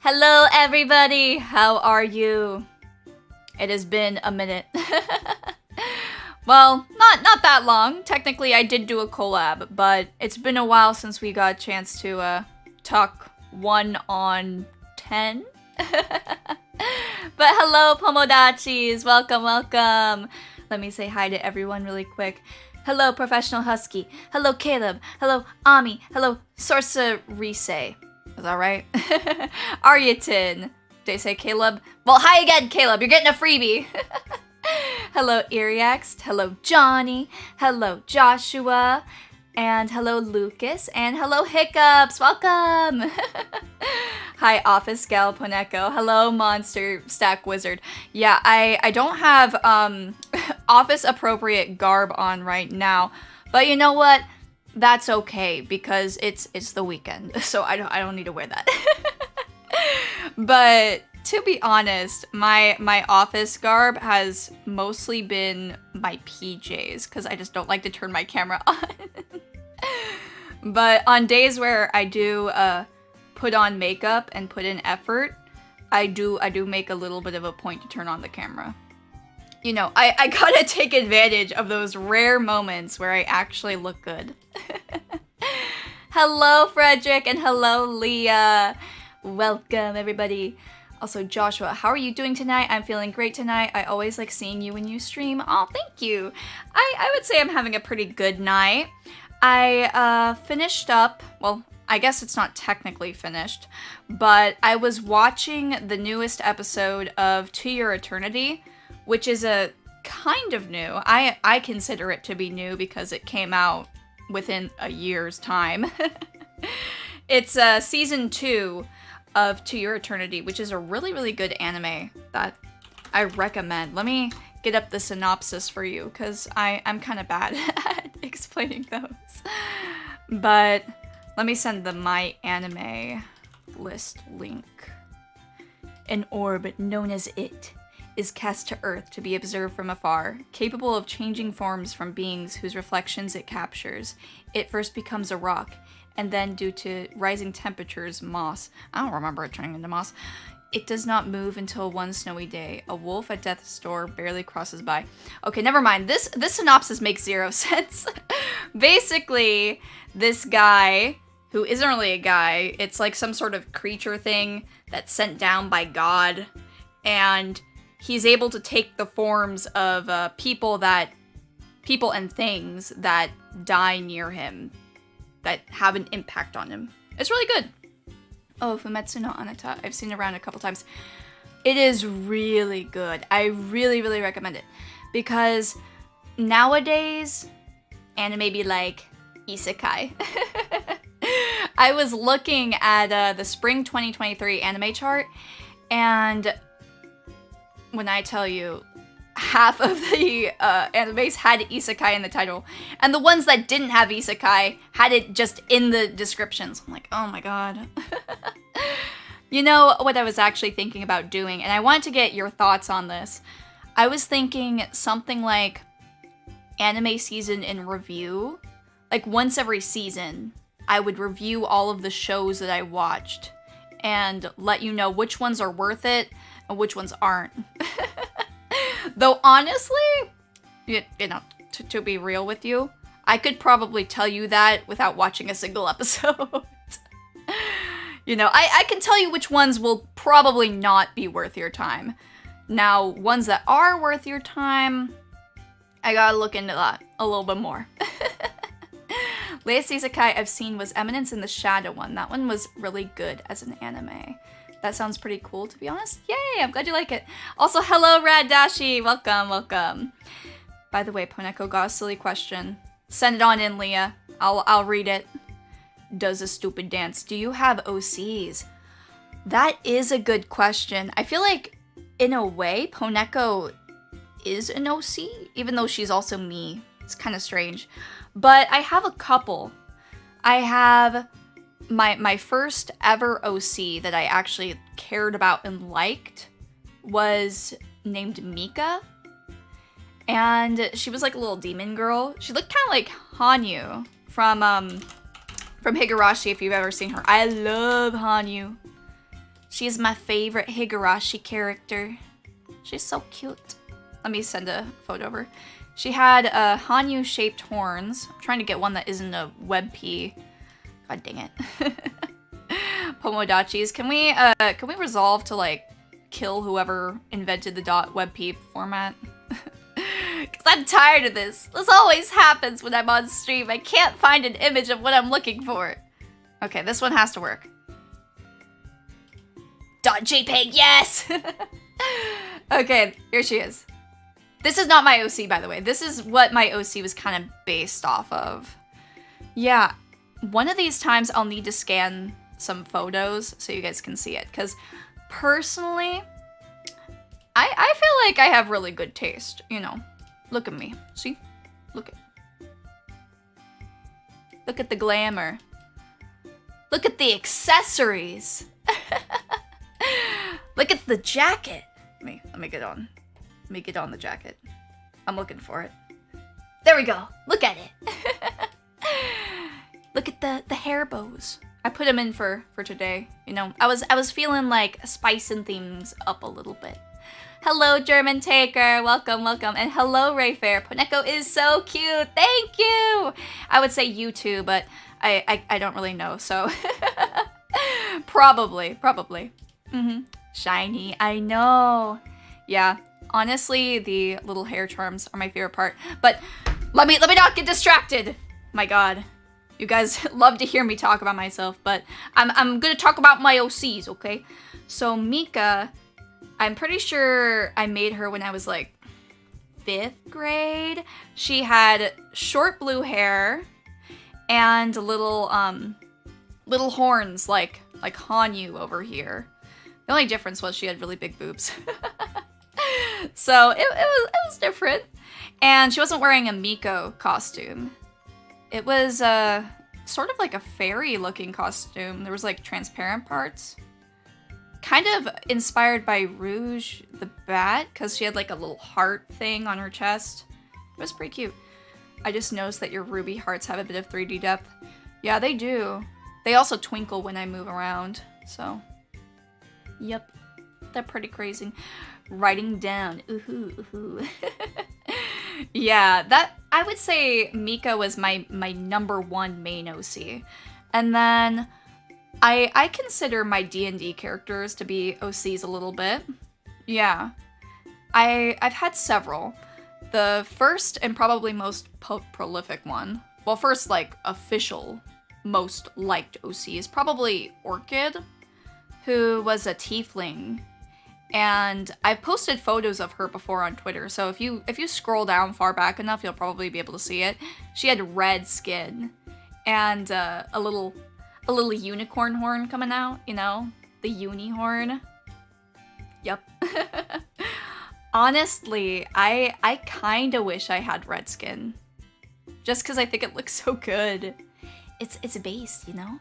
Hello everybody, how are you? It has been a minute. Well, not that long. Technically I did do a collab, but it's been a while since we got a chance to talk 1 on 10. But hello Pomodachis, welcome. Let me say hi to everyone really quick. Hello Professional Husky, hello Caleb, hello Ami, hello Sorcerise. Is that right? Aryatin. Did I say Caleb? Well, hi again, Caleb. You're getting a freebie. Hello, Iriax. Hello, Johnny. Hello, Joshua. And hello, Lucas. And hello, Hiccups. Welcome. Hi, Office Gal Poneko. Hello, Monster Stack Wizard. Yeah, I don't have office appropriate garb on right now. But you know what? That's okay because it's the weekend, so I don't need to wear that. But to be honest, my office garb has mostly been my PJs because I just don't like to turn my camera on. But on days where I do put on makeup and put in effort, I do make a little bit of a point to turn on the camera. You know, I gotta take advantage of those rare moments where I actually look good. Hello, Frederick, and hello, Leah. Welcome, everybody. Also, Joshua, how are you doing tonight? I'm feeling great tonight. I always like seeing you when you stream. Oh, thank you. I would say I'm having a pretty good night. I finished up, well, I guess it's not technically finished, but I was watching the newest episode of To Your Eternity, which is a kind of new. I consider it to be new because it came out within a year's time. It's season 2 of To Your Eternity, which is a really good anime that I recommend. Let me get up the synopsis for you because I'm kind of bad at explaining those. But let me send the My Anime list link. An orb known as It is cast to Earth to be observed from afar. Capable of changing forms from beings whose reflections it captures, it first becomes a rock, and then due to rising temperatures, moss. I don't remember it turning into moss. It does not move until one snowy day. A wolf at death's door barely crosses by. Okay, never mind. This synopsis makes zero sense. Basically, this guy, who isn't really a guy, it's like some sort of creature thing that's sent down by God, and he's able to take the forms of people and things that die near him, that have an impact on him. It's really good. Oh, Fumetsu no Anata. I've seen it around a couple times. It is really good. I really recommend it. Because nowadays, anime be like isekai. I was looking at the spring 2023 anime chart, and when I tell you, half of the animes had isekai in the title, and the ones that didn't have isekai had it just in the descriptions. I'm like, oh my god. You know what I was actually thinking about doing, and I want to get your thoughts on this. I was thinking something like anime season in review. Like once every season, I would review all of the shows that I watched and let you know which ones are worth it and which ones aren't. Though honestly, you know, to be real with you, I could probably tell you that without watching a single episode. You know, I can tell you which ones will probably not be worth your time. Now, ones that are worth your time, I gotta look into that a little bit more. Latest isekai I've seen was Eminence in the Shadow one. That one was really good as an anime. That sounds pretty cool, to be honest. Yay, I'm glad you like it. Also, hello, Rad Dashi. Welcome. By the way, Poneko got a silly question. Send it on in, Leah. I'll read it. Does a stupid dance. Do you have OCs? That is a good question. I feel like, in a way, Poneko is an OC, even though she's also me. It's kind of strange. But I have a couple. I have my first ever OC that I actually cared about and liked was named Mika. And she was like a little demon girl. She looked kind of like Hanyu from Higurashi, if you've ever seen her. I love Hanyu. She's my favorite Higurashi character. She's so cute. Let me send a photo of her. She had Hanyu-shaped horns. I'm trying to get one that isn't a webp. God dang it. Pomodachis. Can we resolve to like kill whoever invented the .webp format? Because I'm tired of this. This always happens when I'm on stream. I can't find an image of what I'm looking for. Okay, this one has to work. .jpeg, yes! Okay, here she is. This is not my OC, by the way. This is what my OC was kind of based off of. Yeah, one of these times I'll need to scan some photos so you guys can see it. Because personally, I feel like I have really good taste, you know. Look at me. See? Look at the glamour. Look at the accessories. Look at the jacket. Let me get on. Let me get on the jacket. I'm looking for it. There we go. Look at it. Look at the hair bows. I put them in for today. You know, I was feeling like spicing things up a little bit. Hello, German Taker. Welcome, welcome. And hello, Rayfair. Poneko is so cute. Thank you. I would say you too, but I don't really know, so probably. Shiny, I know. Yeah, honestly, the little hair charms are my favorite part. But let me not get distracted. My God, you guys love to hear me talk about myself, but I'm gonna talk about my OCs, okay? So Mika, I'm pretty sure I made her when I was like 5th grade. She had short blue hair and little horns like Hanyu over here. The only difference was she had really big boobs. So it was different. And she wasn't wearing a Miko costume. It was sort of like a fairy looking costume. There was like transparent parts. Kind of inspired by Rouge the Bat, because she had like a little heart thing on her chest. It was pretty cute. I just noticed that your ruby hearts have a bit of 3D depth. Yeah, they do. They also twinkle when I move around, so. Yep, they're pretty crazy. Writing down, ooh, ooh. Yeah, that, I would say Mika was my #1 main OC. And then I consider my D&D characters to be OCs a little bit. Yeah, I've had several. The first and probably most prolific one, well, first like official most liked OC is probably Orchid, who was a tiefling. And I've posted photos of her before on Twitter, so if you scroll down far back enough, you'll probably be able to see it. She had red skin and a little unicorn horn coming out, you know, the uni horn. Yep. Honestly, I kind of wish I had red skin, just because I think it looks so good. It's a base, you know.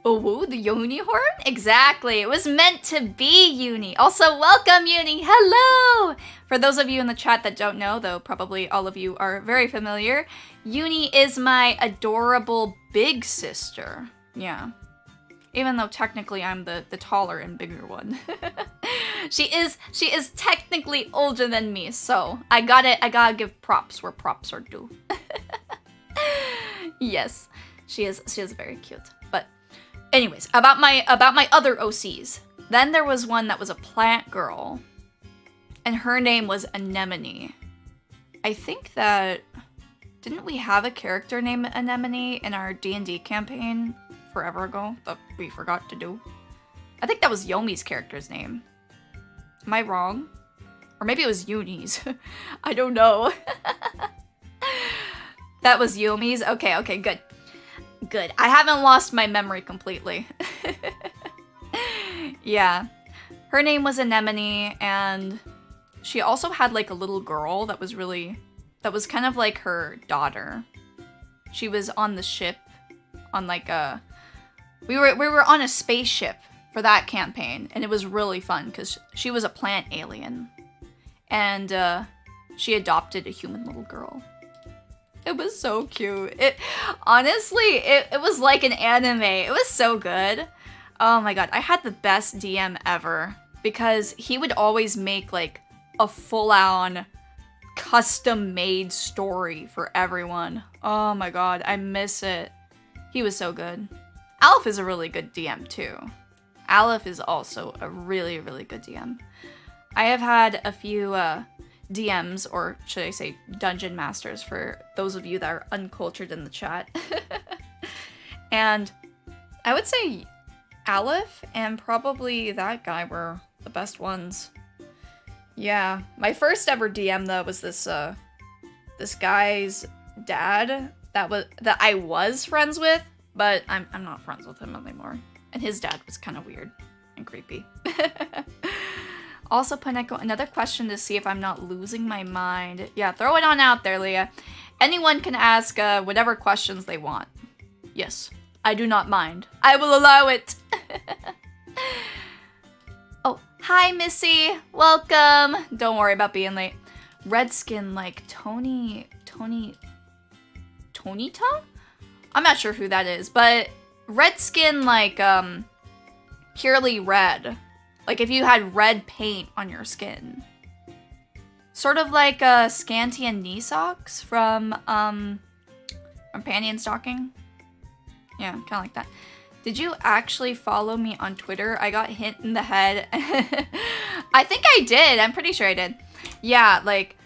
Oh, the uni horn? Exactly. It was meant to be uni. Also, welcome, uni. Hello! For those of you in the chat that don't know, though probably all of you are very familiar, Uni is my adorable big sister. Yeah. Even though technically I'm the taller and bigger one. She is technically older than me, so I gotta give props where props are due. Yes, she is very cute. But anyways, about my other OCs. Then there was one that was a plant girl, and her name was Anemone. I think that, didn't we have a character named Anemone in our D&D campaign forever ago that we forgot to do? I think that was Yomi's character's name. Am I wrong? Or maybe it was Uni's. I don't know. That was Yomi's? Okay, good. Good. I haven't lost my memory completely. Yeah. Her name was Anemone, and she also had like a little girl that was kind of like her daughter. She was on the ship, on like a... We were on a spaceship for that campaign, and it was really fun because she was a plant alien. And she adopted a human little girl. It was so cute. Honestly, it was like an anime. It was so good. Oh my god, I had the best DM ever because he would always make like a full-on custom-made story for everyone. Oh my god, I miss it. He was so good. Aleph is a really good DM too. Aleph is also a really, really good DM. I have had a few DMs, or should I say dungeon masters, for those of you that are uncultured in the chat. And I would say Aleph and probably that guy were the best ones. Yeah, my first ever DM though was this this guy's dad that I was friends with, but I'm not friends with him anymore. And his dad was kind of weird and creepy. Also, Poneko, another question to see if I'm not losing my mind. Yeah, throw it on out there, Leah. Anyone can ask whatever questions they want. Yes, I do not mind. I will allow it. Oh, hi, Missy. Welcome. Don't worry about being late. Redskin like Tonita? I'm not sure who that is, but Redskin like purely red. Like if you had red paint on your skin. Sort of like Scanty and Knee Socks from Panty and Stocking. Yeah, kind of like that. Did you actually follow me on Twitter? I got hit in the head. I think I did. I'm pretty sure I did. Yeah, like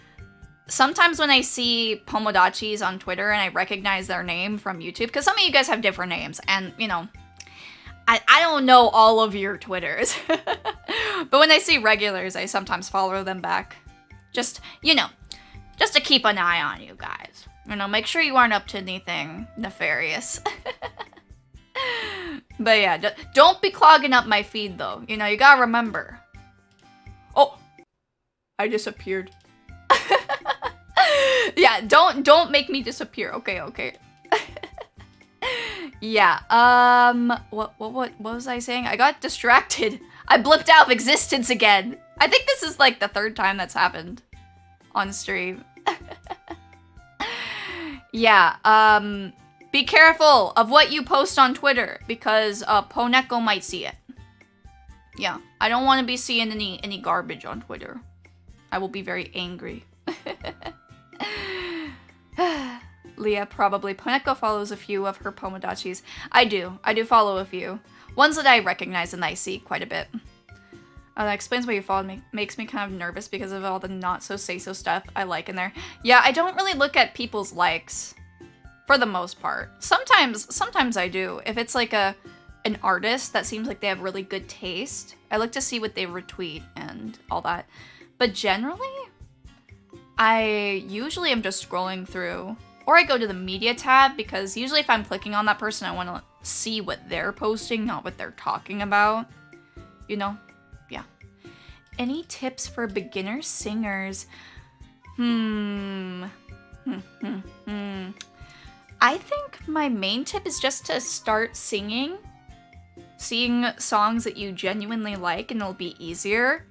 sometimes when I see Pomodachis on Twitter and I recognize their name from YouTube, because some of you guys have different names, and you know, I don't know all of your Twitters. But when I see regulars, I sometimes follow them back. Just, you know, just to keep an eye on you guys. You know, make sure you aren't up to anything nefarious. But yeah, don't be clogging up my feed though. You know, you gotta remember. Oh, I disappeared. Yeah, don't make me disappear. Okay. Yeah, what was I saying? I got distracted. I blipped out of existence again. I think this is like the third time that's happened on stream. Yeah, be careful of what you post on Twitter because Poneko might see it. Yeah, I don't want to be seeing any garbage on Twitter. I will be very angry. Leah, probably. Poneko follows a few of her Pomodachis. I do follow a few. Ones that I recognize and I see quite a bit. That explains why you followed me. Makes me kind of nervous because of all the not-so-say-so stuff I like in there. Yeah, I don't really look at people's likes. For the most part. Sometimes I do. If it's like an artist that seems like they have really good taste, I look to see what they retweet and all that. But generally, I usually am just scrolling through. Or I go to the media tab, because usually if I'm clicking on that person, I want to see what they're posting, not what they're talking about. You know? Yeah. Any tips for beginner singers? I think my main tip is just to start singing. Sing songs that you genuinely like, and it'll be easier.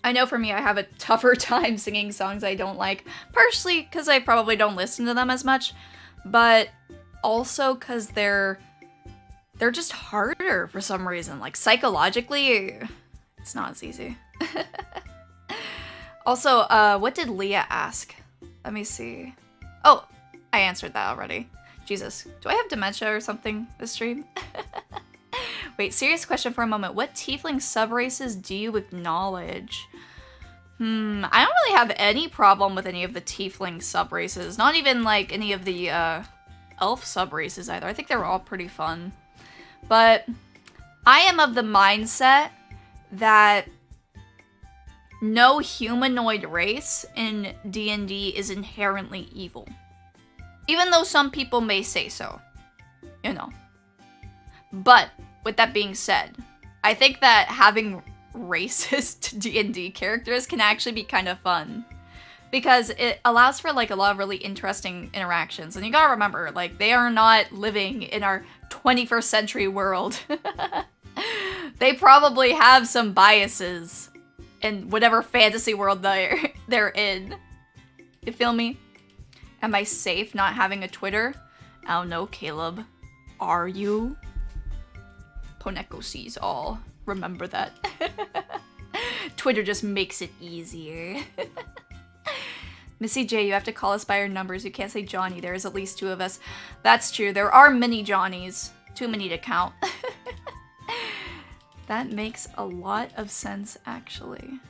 I know for me, I have a tougher time singing songs I don't like, partially because I probably don't listen to them as much, but also because they're just harder for some reason. Like, psychologically, it's not as easy. Also, what did Leah ask? Let me see. Oh, I answered that already. Jesus, do I have dementia or something this stream? Wait, serious question for a moment. What tiefling subraces do you acknowledge? I don't really have any problem with any of the tiefling subraces. Not even, like, any of the, elf subraces either. I think they were all pretty fun. But I am of the mindset that no humanoid race in D&D is inherently evil. Even though some people may say so. You know. But with that being said, I think that having racist D&D characters can actually be kind of fun. Because it allows for, like, a lot of really interesting interactions. And you gotta remember, like, they are not living in our 21st century world. They probably have some biases in whatever fantasy world they're in. You feel me? Am I safe not having a Twitter? I don't know, Caleb. Are you? Poneko sees all. Remember that. Twitter just makes it easier. Missy J, you have to call us by our numbers. You can't say Johnny. There's at least 2 of us. That's true. There are many Johnnies. Too many to count. That makes a lot of sense, actually.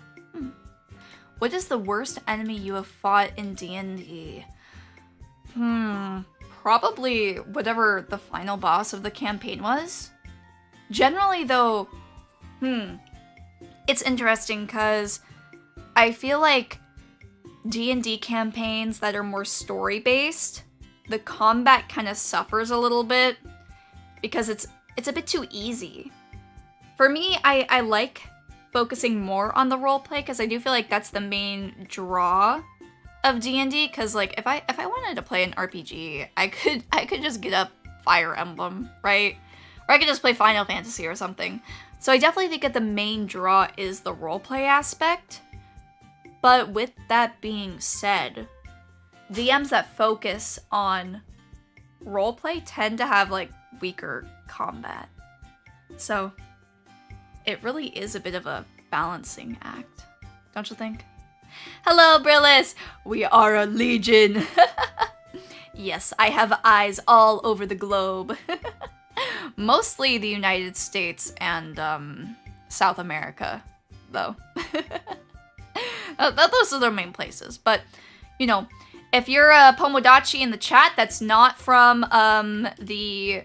What is the worst enemy you have fought in D&D? Probably whatever the final boss of the campaign was. Generally, though, it's interesting because I feel like D&D campaigns that are more story-based, the combat kind of suffers a little bit because it's a bit too easy. For me, I like focusing more on the roleplay because I do feel like that's the main draw of D&D. Because like if I wanted to play an RPG, I could just get up Fire Emblem, right? Or I could just play Final Fantasy or something. So I definitely think that the main draw is the roleplay aspect. But with that being said, DMs that focus on roleplay tend to have like weaker combat. So it really is a bit of a balancing act, don't you think? Hello, Brillis! We are a legion! Yes, I have eyes all over the globe. Mostly the United States and South America, though. Those are their main places. But, you know, if you're a Pomodachi in the chat that's not from the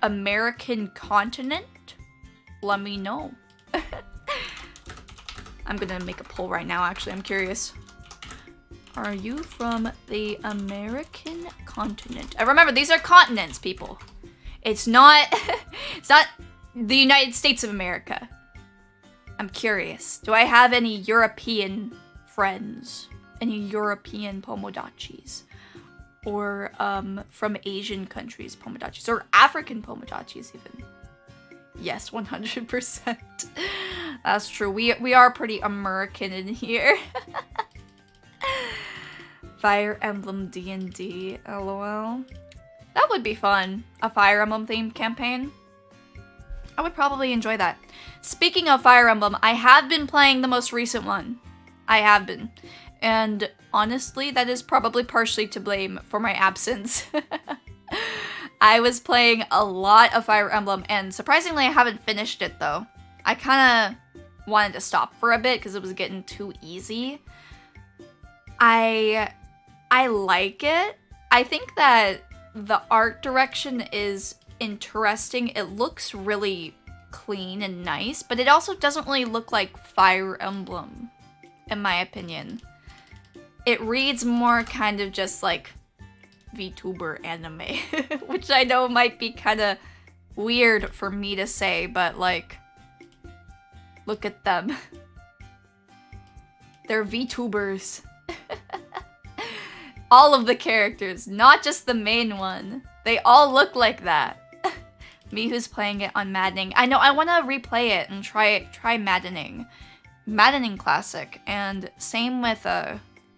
American continent, let me know. I'm gonna make a poll right now, actually. I'm curious. Are you from the American continent? Remember, these are continents, people. It's not the United States of America. I'm curious. Do I have any European friends? Any European Pomodachis? Or from Asian countries Pomodachis? Or African Pomodachis even? Yes, 100%. That's true. We are pretty American in here. Fire Emblem D&D, lol. That would be fun. A Fire Emblem themed campaign. I would probably enjoy that. Speaking of Fire Emblem, I have been playing the most recent one. I have been. And honestly, that is probably partially to blame for my absence. I was playing a lot of Fire Emblem, and surprisingly, I haven't finished it, though. I kind of wanted to stop for a bit because it was getting too easy. I like it. I think that the art direction is interesting. It looks really clean and nice, but it also doesn't really look like Fire Emblem, in my opinion. It reads more kind of just like Vtuber anime, which I know might be kind of weird for me to say, but like, look at them. They're Vtubers. All of the characters, not just the main one. They all look like that. Me who's playing it on Maddening. I know, I want to replay it and try Maddening. Maddening Classic, and same with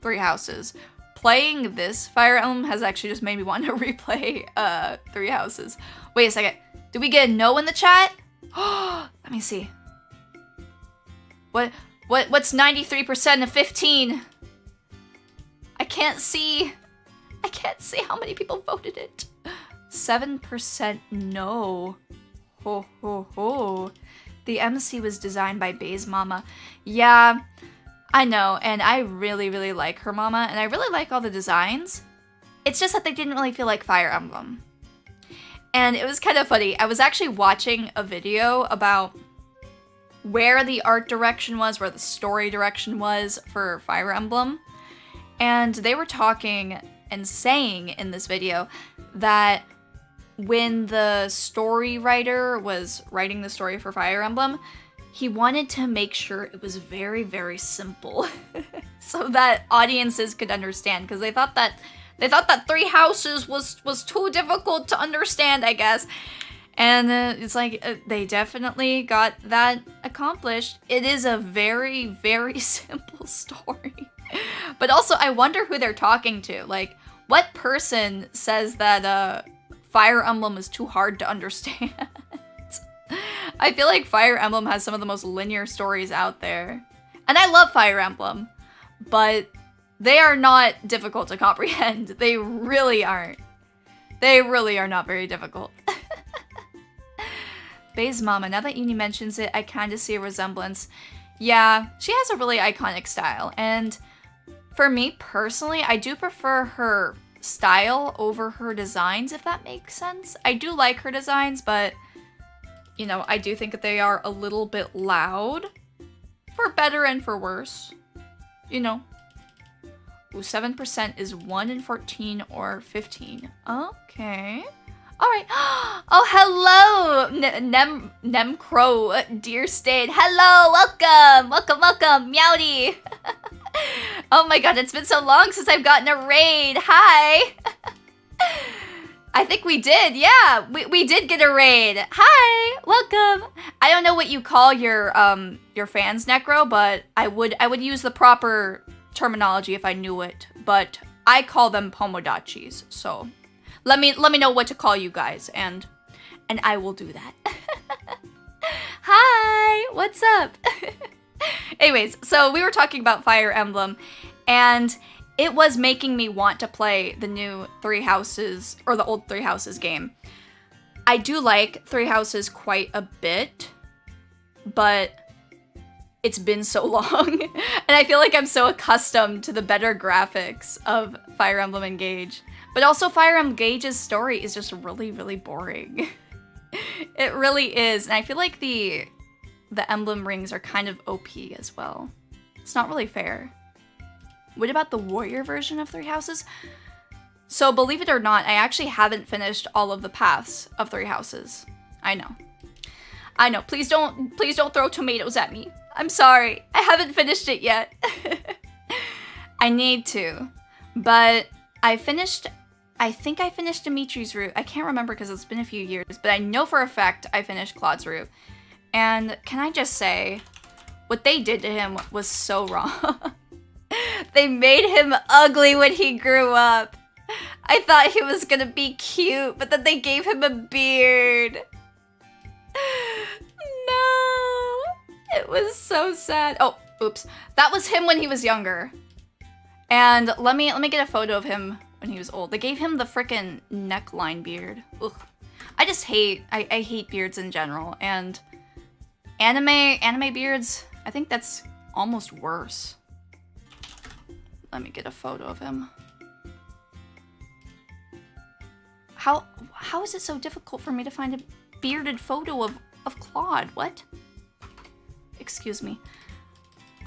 Three Houses. Playing this Fire Emblem has actually just made me want to replay Three Houses. Wait a second. Did we get a no in the chat? Let me see. What's 93% of 15? I can't see how many people voted it. 7% no. Ho ho ho. The MC was designed by Bae's mama. Yeah, I know, and I really, really like her mama, and I really like all the designs. It's just that they didn't really feel like Fire Emblem. And it was kind of funny. I was actually watching a video about where the art direction was, where the story direction was for Fire Emblem. And they were talking and saying in this video that when the story writer was writing the story for Fire Emblem, he wanted to make sure it was very, very simple so that audiences could understand, because they thought that Three Houses was too difficult to understand, I guess. And it's like, they definitely got that accomplished. It is a very, very simple story. But also, I wonder who they're talking to. Like, what person says that Fire Emblem is too hard to understand? I feel like Fire Emblem has some of the most linear stories out there. And I love Fire Emblem, but they are not difficult to comprehend. They really aren't. They really are not very difficult. Bae's mama, now that Uni mentions it, I kind of see a resemblance. Yeah, she has a really iconic style, and for me personally, I do prefer her style over her designs, if that makes sense. I do like her designs, but, you know, I do think that they are a little bit loud, for better and for worse, you know. Ooh, 7% is 1 in 14 or 15. Okay. Alright. Oh, hello! Nemcro, dear State. Hello! Welcome! Welcome! Meowdy! Oh my god, it's been so long since I've gotten a raid. Hi! I think we did, yeah! We did get a raid. Hi! Welcome! I don't know what you call your fans, Necro, but I would use the proper terminology if I knew it, but I call them Pomodachis, so let me know what to call you guys, and I will do that. Hi, what's up? Anyways, so we were talking about Fire Emblem, and it was making me want to play the new Three Houses, or the old Three Houses game. I do like Three Houses quite a bit, but it's been so long, and I feel like I'm so accustomed to the better graphics of Fire Emblem Engage. But also Fire Emblem Engage's story is just really, really boring. It really is, and I feel like the emblem rings are kind of OP as well. It's not really fair. What about the warrior version of Three Houses? So believe it or not, I actually haven't finished all of the paths of Three Houses. I know. Please don't throw tomatoes at me. I'm sorry. I haven't finished it yet. I need to. But I think I finished Dimitri's route. I can't remember because it's been a few years, but I know for a fact I finished Claude's route. And can I just say, what they did to him was so wrong. They made him ugly when he grew up. I thought he was gonna be cute, but then they gave him a beard. No. It was so sad. Oh, oops. That was him when he was younger. And let me get a photo of him when he was old. They gave him the frickin' neckline beard. Ugh. I just hate, I hate beards in general, and anime beards, I think that's almost worse. Let me get a photo of him. How is it so difficult for me to find a bearded photo of Claude? What? Excuse me.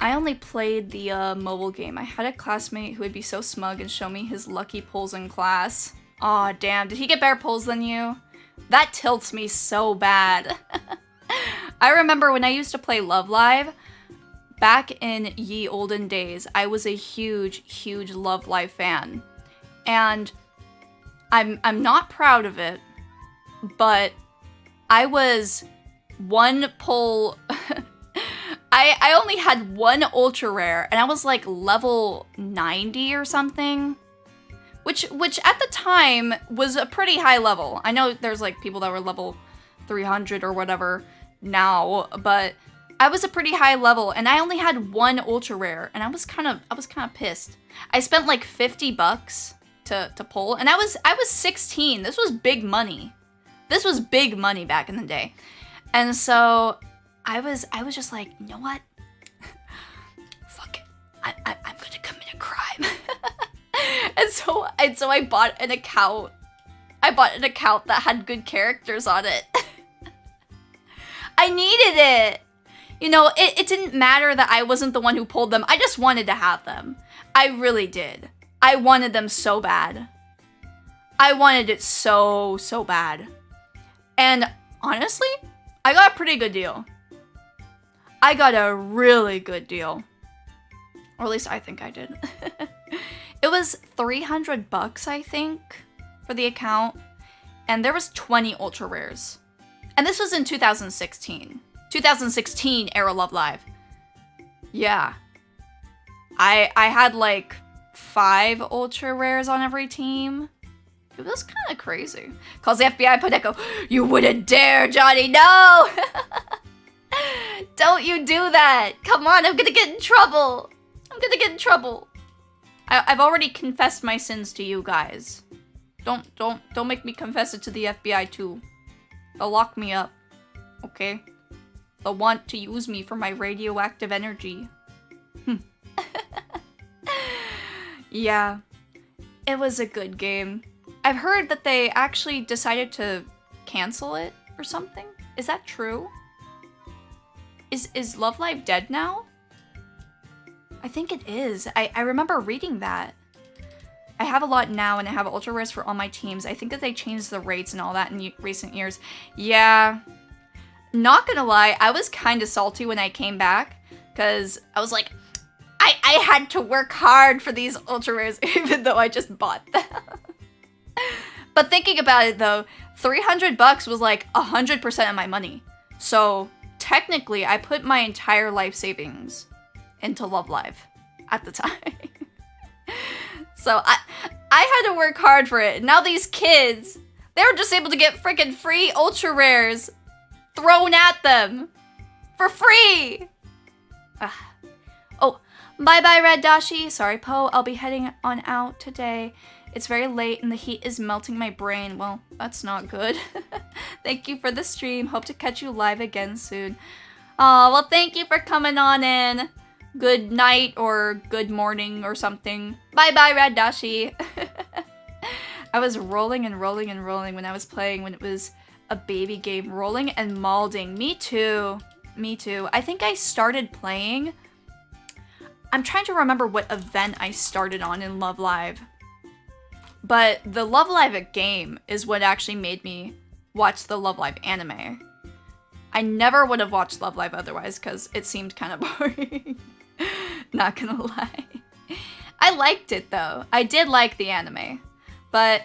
I only played the mobile game. I had a classmate who would be so smug and show me his lucky pulls in class. Aw, damn. Did he get better pulls than you? That tilts me so bad. I remember when I used to play Love Live, back in ye olden days, I was a huge, huge Love Live fan. And I'm not proud of it, but I was one pull... I only had one ultra rare, and I was like level 90 or something, which at the time was a pretty high level. I know there's like people that were level 300 or whatever now, but I was a pretty high level, and I only had one ultra rare, and I was kind of pissed. I spent like $50 to pull, and I was 16. This was big money. This was big money back in the day, and so I was just like, you know what? Fuck it. I'm gonna commit a crime. and so I bought an account. I bought an account that had good characters on it. I needed it. You know, it didn't matter that I wasn't the one who pulled them. I just wanted to have them. I really did. I wanted them so bad. I wanted it so bad. And honestly, I got a pretty good deal. I got a really good deal. Or at least I think I did. It was $300, I think, for the account. And there was 20 ultra rares. And this was in 2016. 2016 era Love Live. Yeah. I had like 5 ultra rares on every team. It was kind of crazy. Calls the FBI, Poneko. You wouldn't dare, Johnny. No! Don't you do that. Come on, I'm gonna get in trouble. I'm gonna get in trouble. I've already confessed my sins to you guys. Don't make me confess it to the FBI too. They'll lock me up. Okay? They'll want to use me for my radioactive energy. Yeah. It was a good game. I've heard that they actually decided to cancel it or something. Is that true? Is Love Live dead now? I think it is. I remember reading that. I have a lot now and I have ultra rares for all my teams. I think that they changed the rates and all that in recent years. Yeah. Not gonna lie, I was kind of salty when I came back because I was like, I had to work hard for these ultra rares even though I just bought them. But thinking about it though, 300 bucks was like 100% of my money. So technically I put my entire life savings into Love Live at the time. So I had to work hard for it. Now these kids, they were just able to get freaking free ultra rares thrown at them for free. Oh, bye-bye, Red Dashi. Sorry, Poe. I'll be heading on out today. It's very late and the heat is melting my brain. Well, that's not good. Thank you for the stream. Hope to catch you live again soon. Oh, well, thank you for coming on in. Good night or good morning or something. Bye-bye, Red Dashi. I was rolling and rolling and rolling when I was playing when it was a baby game. Rolling and malding. Me too. Me too. I think I started playing. I'm trying to remember what event I started on in Love Live. But the Love Live game is what actually made me watch the Love Live anime. I never would have watched Love Live otherwise because it seemed kind of boring. Not gonna lie. I liked it though. I did like the anime. But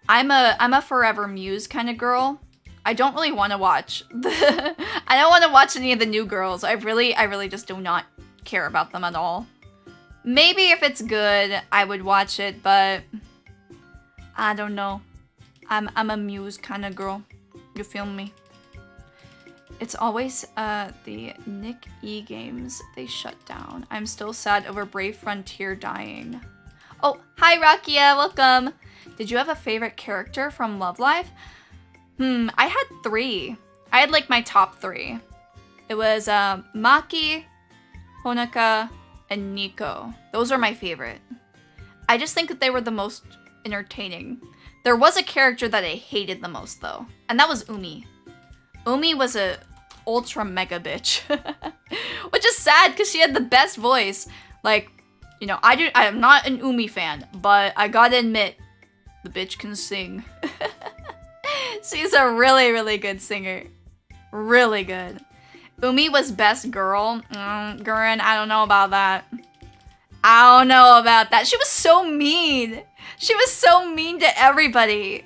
I'm a Forever Muse kind of girl. I don't really want to watch I don't want to watch any of the new girls. I really just do not care about them at all. Maybe if it's good, I would watch it, but I don't know. I'm a Muse kind of girl. You feel me? It's always the Nick E games they shut down. I'm still sad over Brave Frontier dying. Oh, hi Rakia, welcome. Did you have a favorite character from Love Live? I had 3. I had like my top 3. It was Maki, Honoka, and Nico. Those are my favorite. I just think that they were the most entertaining. There was a character that I hated the most though, and that was Umi. Umi was a ultra mega bitch. Which is sad because she had the best voice. Like, you know, I am not an Umi fan, but I gotta admit, the bitch can sing. She's a really, really good singer. Really good. Umi was best girl. Gurren, I don't know about that. I don't know about that. She was so mean. She was so mean to everybody.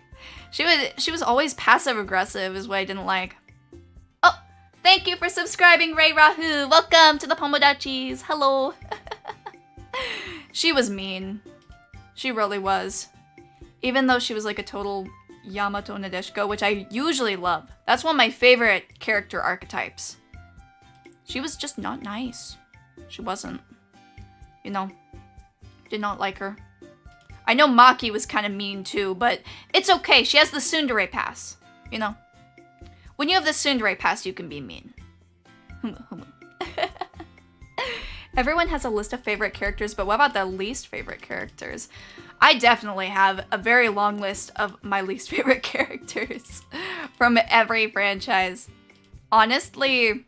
She was always passive aggressive is what I didn't like. Oh, thank you for subscribing, Ray Rahu. Welcome to the Pomodachis. Hello. She was mean. She really was. Even though she was like a total Yamato Nadeshiko, which I usually love. That's one of my favorite character archetypes. She was just not nice. She wasn't. You know, did not like her. I know Maki was kind of mean too, but it's okay. She has the tsundere pass, you know. When you have the tsundere pass, you can be mean. Everyone has a list of favorite characters, but what about the least favorite characters? I definitely have a very long list of my least favorite characters from every franchise. Honestly,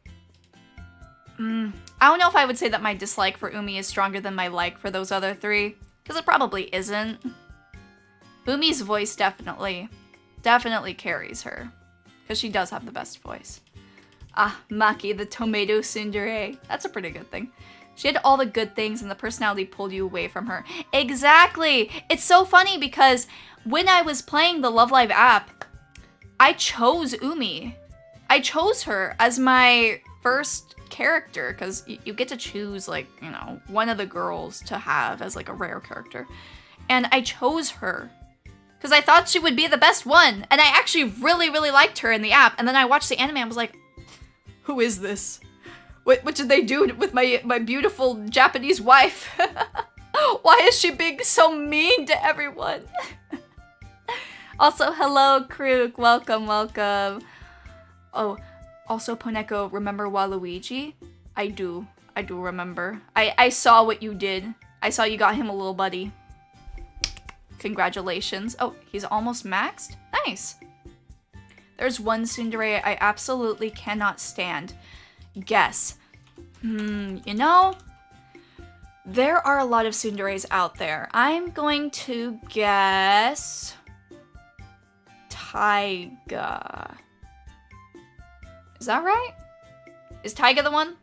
I don't know if I would say that my dislike for Umi is stronger than my like for those other 3, because it probably isn't. Umi's voice definitely carries her, because she does have the best voice. Ah, Maki, the tomato tsundere. That's a pretty good thing. She had all the good things and the personality pulled you away from her. Exactly! It's so funny because when I was playing the Love Live app, I chose Umi. I chose her as my first character because you get to choose, like, you know, one of the girls to have as like a rare character. And I chose her Because I thought she would be the best one. And I actually really, really liked her in the app. And then I watched the anime and was like, who is this? What did they do with my beautiful Japanese wife? Why is she being so mean to everyone? Also, hello, Kruk. Welcome, welcome. Oh, also, Poneko, remember Waluigi? I do remember. I saw what you did. I saw you got him a little buddy. Congratulations. Oh, he's almost maxed? Nice. There's one tsundere I absolutely cannot stand. Guess. You know, there are a lot of tsunderes out there. I'm going to guess Taiga. Is that right? Is Taiga the one?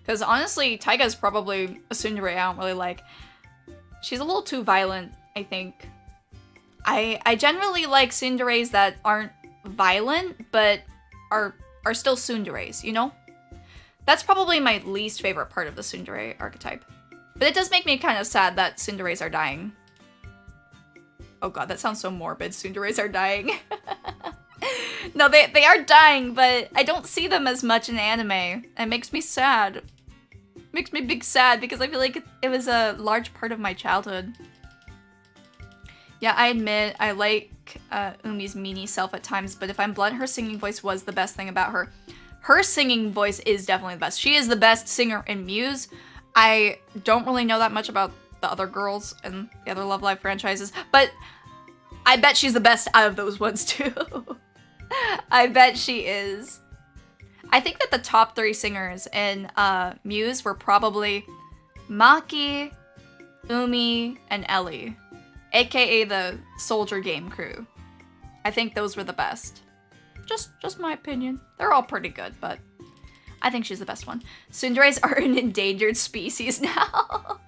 Because honestly, Taiga is probably a tsundere I don't really like. She's a little too violent, I think. I generally like tsunderes that aren't violent, but are still tsunderes, you know? That's probably my least favorite part of the tsundere archetype. But it does make me kind of sad that tsunderes are dying. Oh god, that sounds so morbid. Tsunderes are dying. No, they are dying, but I don't see them as much in anime. It makes me sad. It makes me big sad because I feel like it was a large part of my childhood. Yeah, I admit I like Umi's meanie self at times, but if I'm blunt, her singing voice was the best thing about her. Her singing voice is definitely the best. She is the best singer in Muse. I don't really know that much about the other girls and the other Love Live franchises, but I bet she's the best out of those ones too. I bet she is. I think that the top 3 singers in Muse were probably Maki, Umi, and Ellie, aka the Soldier Game crew. I think those were the best. Just my opinion. They're all pretty good, but I think she's the best one. Tsunderes are an endangered species now.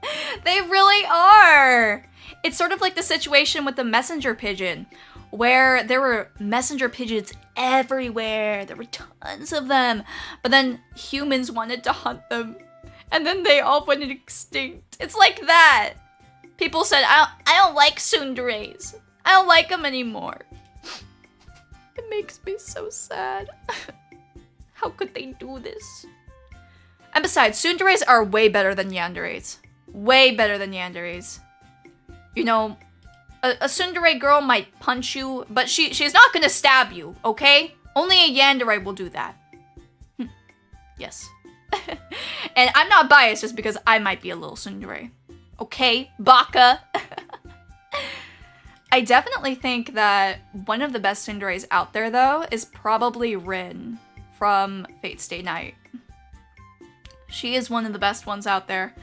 They really are. It's sort of like the situation with the messenger pigeon, where there were messenger pigeons everywhere. There were tons of them, but then humans wanted to hunt them, and then they all went extinct. It's like that. People said, I don't like tsunderes. I don't like them anymore. It makes me so sad. How could they do this? And besides, tsunderes are way better than yanderes. Way better than yanderes. You know, a tsundere girl might punch you, but she's not gonna stab you, okay? Only a yandere will do that. Yes. And I'm not biased just because I might be a little tsundere. Okay, baka. I definitely think that one of the best tsunderes out there, though, is probably Rin from Fate Stay Night. She is one of the best ones out there.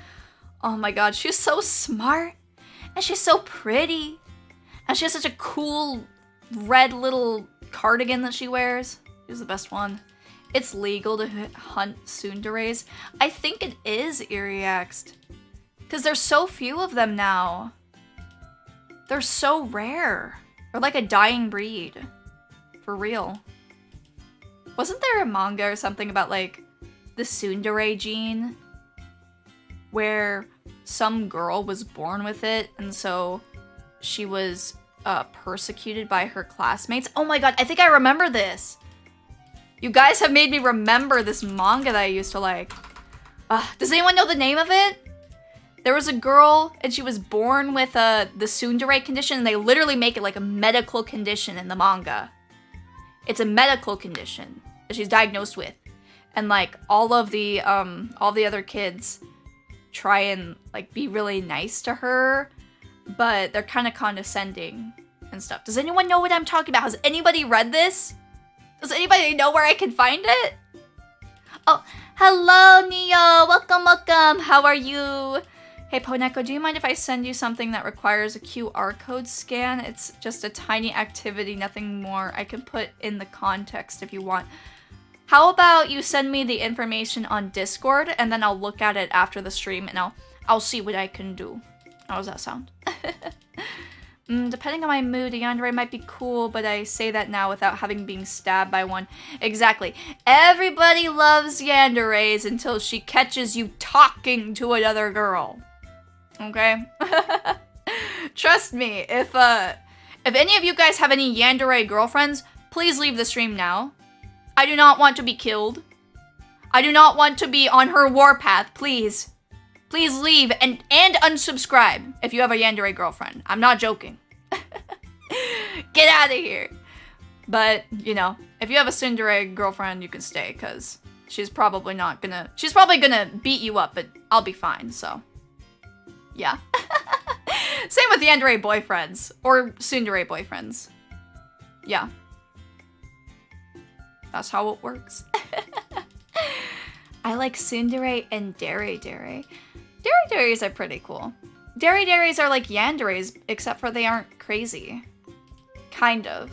Oh my god, she's so smart. And she's so pretty. And she has such a cool red little cardigan that she wears. She's the best one. It's legal to hunt tsunderes. I think it is Iriaxed. Because there's so few of them now. They're so rare. They're like a dying breed. For real. Wasn't there a manga or something about like the tsundere gene? Where some girl was born with it and so she was persecuted by her classmates. Oh my god, I think I remember this. You guys have made me remember this manga that I used to like. Does anyone know the name of it? There was a girl and she was born with the tsundere condition, and they literally make it like a medical condition in the manga. It's a medical condition that she's diagnosed with. And like all the other kids try and like be really nice to her, but they're kind of condescending and stuff. Does anyone know what I'm talking about? Has anybody read this? Does anybody know where I can find it? Oh, hello, Neo. Welcome, welcome. How are you? Hey, Poneko, do you mind if I send you something that requires a QR code scan? It's just a tiny activity, nothing more. I can put in the context if you want. How about you send me the information on Discord, and then I'll look at it after the stream, and I'll see what I can do. How does that sound? Depending on my mood, a yandere might be cool, but I say that now without having been stabbed by one. Exactly. Everybody loves yanderes until she catches you talking to another girl. Okay? Trust me, if If any of you guys have any yandere girlfriends, please leave the stream now. I do not want to be killed. I do not want to be on her warpath, please. Please leave and unsubscribe if you have a yandere girlfriend. I'm not joking. Get out of here. But, you know, if you have a tsundere girlfriend, you can stay, because she's probably gonna beat you up, but I'll be fine, so. Yeah. Same with yandere boyfriends, or tsundere boyfriends. Yeah. That's how it works. I like tsundere and dere-dere. Dere-deres are pretty cool. Dere-deres are like yanderes, except for they aren't crazy. Kind of.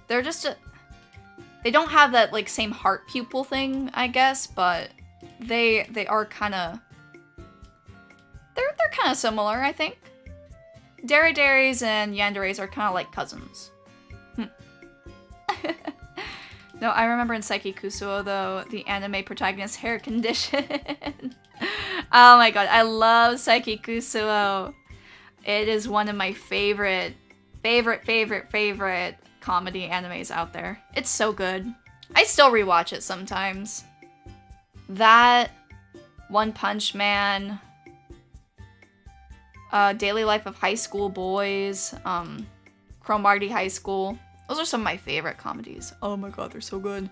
They're just they don't have that like same heart pupil thing, I guess, but they are kind of they're kind of similar, I think. Dere-deres and yanderes are kind of like cousins. No, I remember in Saiki Kusuo though, the anime protagonist's hair condition. Oh my god, I love Saiki Kusuo. It is one of my favorite comedy animes out there. It's so good. I still rewatch it sometimes. That, One Punch Man, Daily Life of High School Boys, Cromartie High School. Those are some of my favorite comedies. Oh my god, they're so good.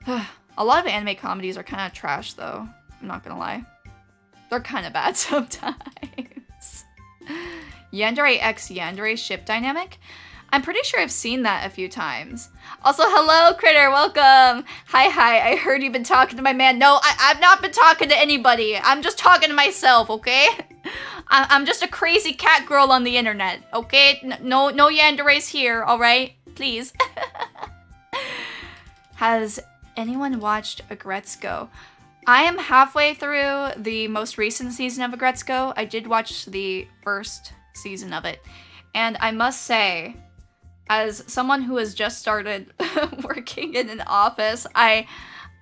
A lot of anime comedies are kind of trash though. I'm not gonna lie. They're kind of bad sometimes. Yandere x Yandere ship dynamic? I'm pretty sure I've seen that a few times. Also, hello, Critter, welcome! Hi, I heard you've been talking to my man. No, I've not been talking to anybody. I'm just talking to myself, okay? I'm just a crazy cat girl on the internet, okay? No yanderes here, alright? Please. Has anyone watched Agretzko? I am halfway through the most recent season of Agretzko. I did watch the first season of it. And I must say, as someone who has just started working in an office, I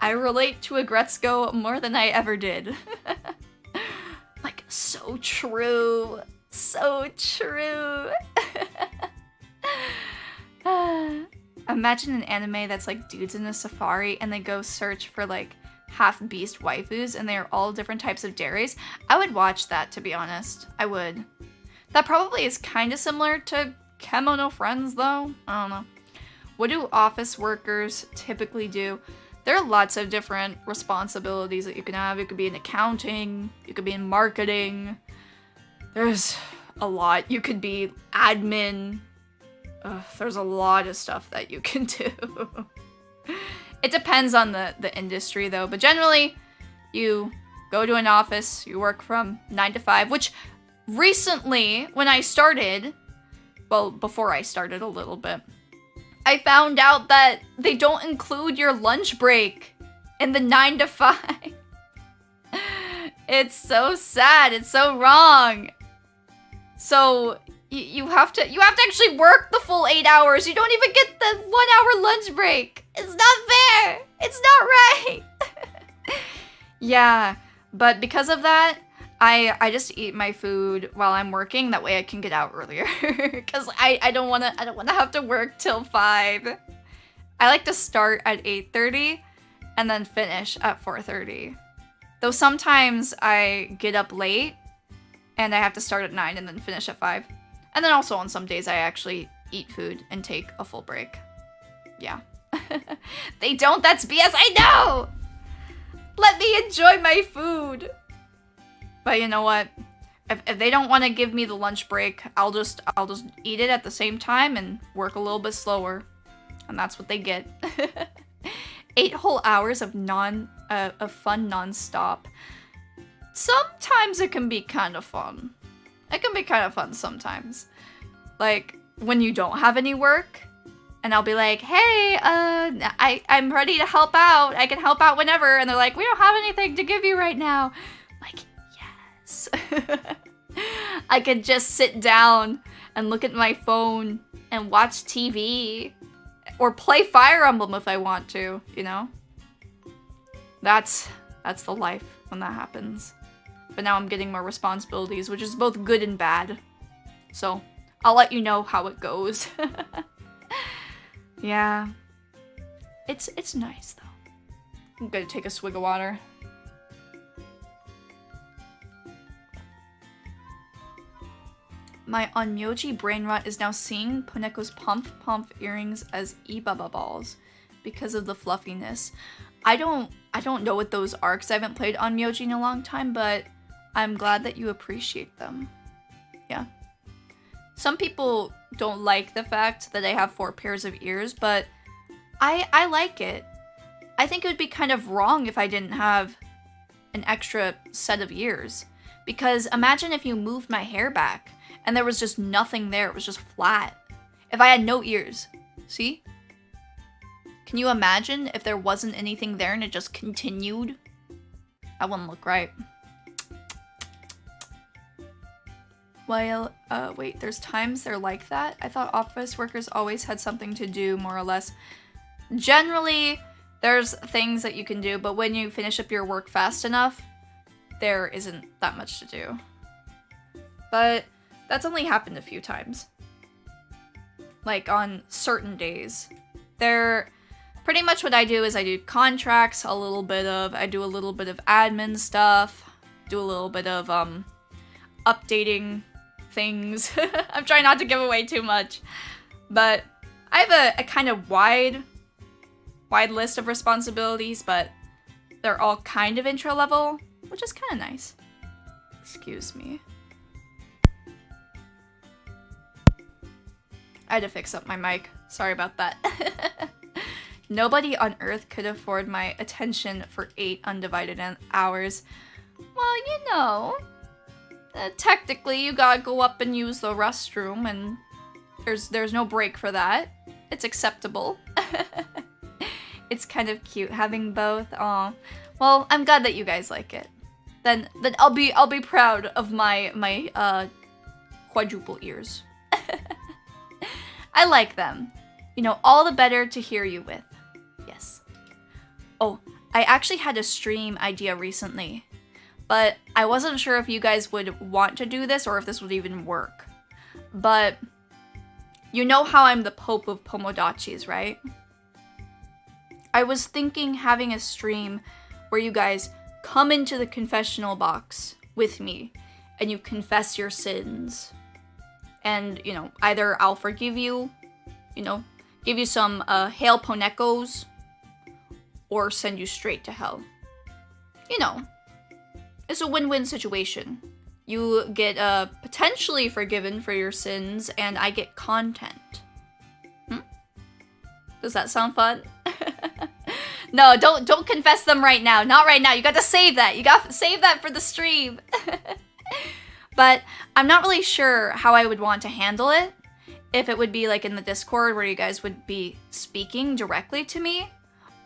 relate to Agretzko more than I ever did. Like, so true. So true. Imagine an anime that's like dudes in a safari and they go search for like half-beast waifus and they are all different types of deres. I would watch that, to be honest. I would. That probably is kind of similar to Kemono Friends, though. I don't know. What do office workers typically do? There are lots of different responsibilities that you can have. You could be in accounting. You could be in marketing. There's a lot. You could be admin. There's a lot of stuff that you can do. It depends on the industry, though. But generally, you go to an office. You work from 9 to 5, which recently, when I started, well, before I started a little bit, I found out that they don't include your lunch break in the 9 to 5. It's so sad. It's so wrong. So you have to actually work the full 8 hours. You don't even get the 1 hour lunch break. It's not fair. It's not right. Yeah, but because of that, I just eat my food while I'm working. That way I can get out earlier. Because I don't wanna have to work till 5. I like to start at 8:30 and then finish at 4:30. Though sometimes I get up late and I have to start at 9 and then finish at 5. And then also on some days I actually eat food and take a full break. Yeah. They don't, that's BS, I know! Let me enjoy my food! But you know what? If they don't want to give me the lunch break, I'll just eat it at the same time and work a little bit slower. And that's what they get. 8 whole hours of fun non-stop. Sometimes it can be kind of fun. It can be kind of fun sometimes. Like, when you don't have any work, and I'll be like, hey, I'm ready to help out. I can help out whenever. And they're like, we don't have anything to give you right now. I'm like, yes. I could just sit down and look at my phone and watch TV. Or play Fire Emblem if I want to, you know? That's the life when that happens. But now I'm getting more responsibilities, which is both good and bad. So, I'll let you know how it goes. Yeah. It's nice though. I'm gonna take a swig of water. My onmyoji brain rot is now seeing Poneko's pump earrings as ibaba balls because of the fluffiness. I don't know what those are because I haven't played onmyoji in a long time, but I'm glad that you appreciate them. Yeah. Some people don't like the fact that I have 4 pairs of ears, but I like it. I think it would be kind of wrong if I didn't have an extra set of ears. Because imagine if you moved my hair back and there was just nothing there, it was just flat. If I had no ears, see? Can you imagine if there wasn't anything there and it just continued? That wouldn't look right. Well, wait, there's times they're like that? I thought office workers always had something to do, more or less. Generally, there's things that you can do, but when you finish up your work fast enough, there isn't that much to do. But that's only happened a few times. Like on certain days. Pretty much what I do is I do contracts, I do a little bit of admin stuff, do a little bit of updating things. I'm trying not to give away too much. But I have a kind of wide list of responsibilities, but they're all kind of intro level, which is kind of nice. Excuse me. I had to fix up my mic. Sorry about that. Nobody on Earth could afford my attention for 8 undivided hours. Well, you know, technically you gotta go up and use the restroom, and there's no break for that. It's acceptable. It's kind of cute having both. Aw. Well, I'm glad that you guys like it. Then I'll be proud of my quadruple ears. I like them. You know, all the better to hear you with. Yes. Oh, I actually had a stream idea recently, but I wasn't sure if you guys would want to do this or if this would even work. But you know how I'm the Pope of Pomodachis, right? I was thinking having a stream where you guys come into the confessional box with me and you confess your sins. And, you know, either I'll forgive you, you know, give you some Hail Ponekos, or send you straight to hell. You know, it's a win-win situation. You get potentially forgiven for your sins, and I get content. Does that sound fun? No, don't confess them right now. Not right now. You got to save that. You got to save that for the stream. But I'm not really sure how I would want to handle it. If it would be like in the Discord where you guys would be speaking directly to me,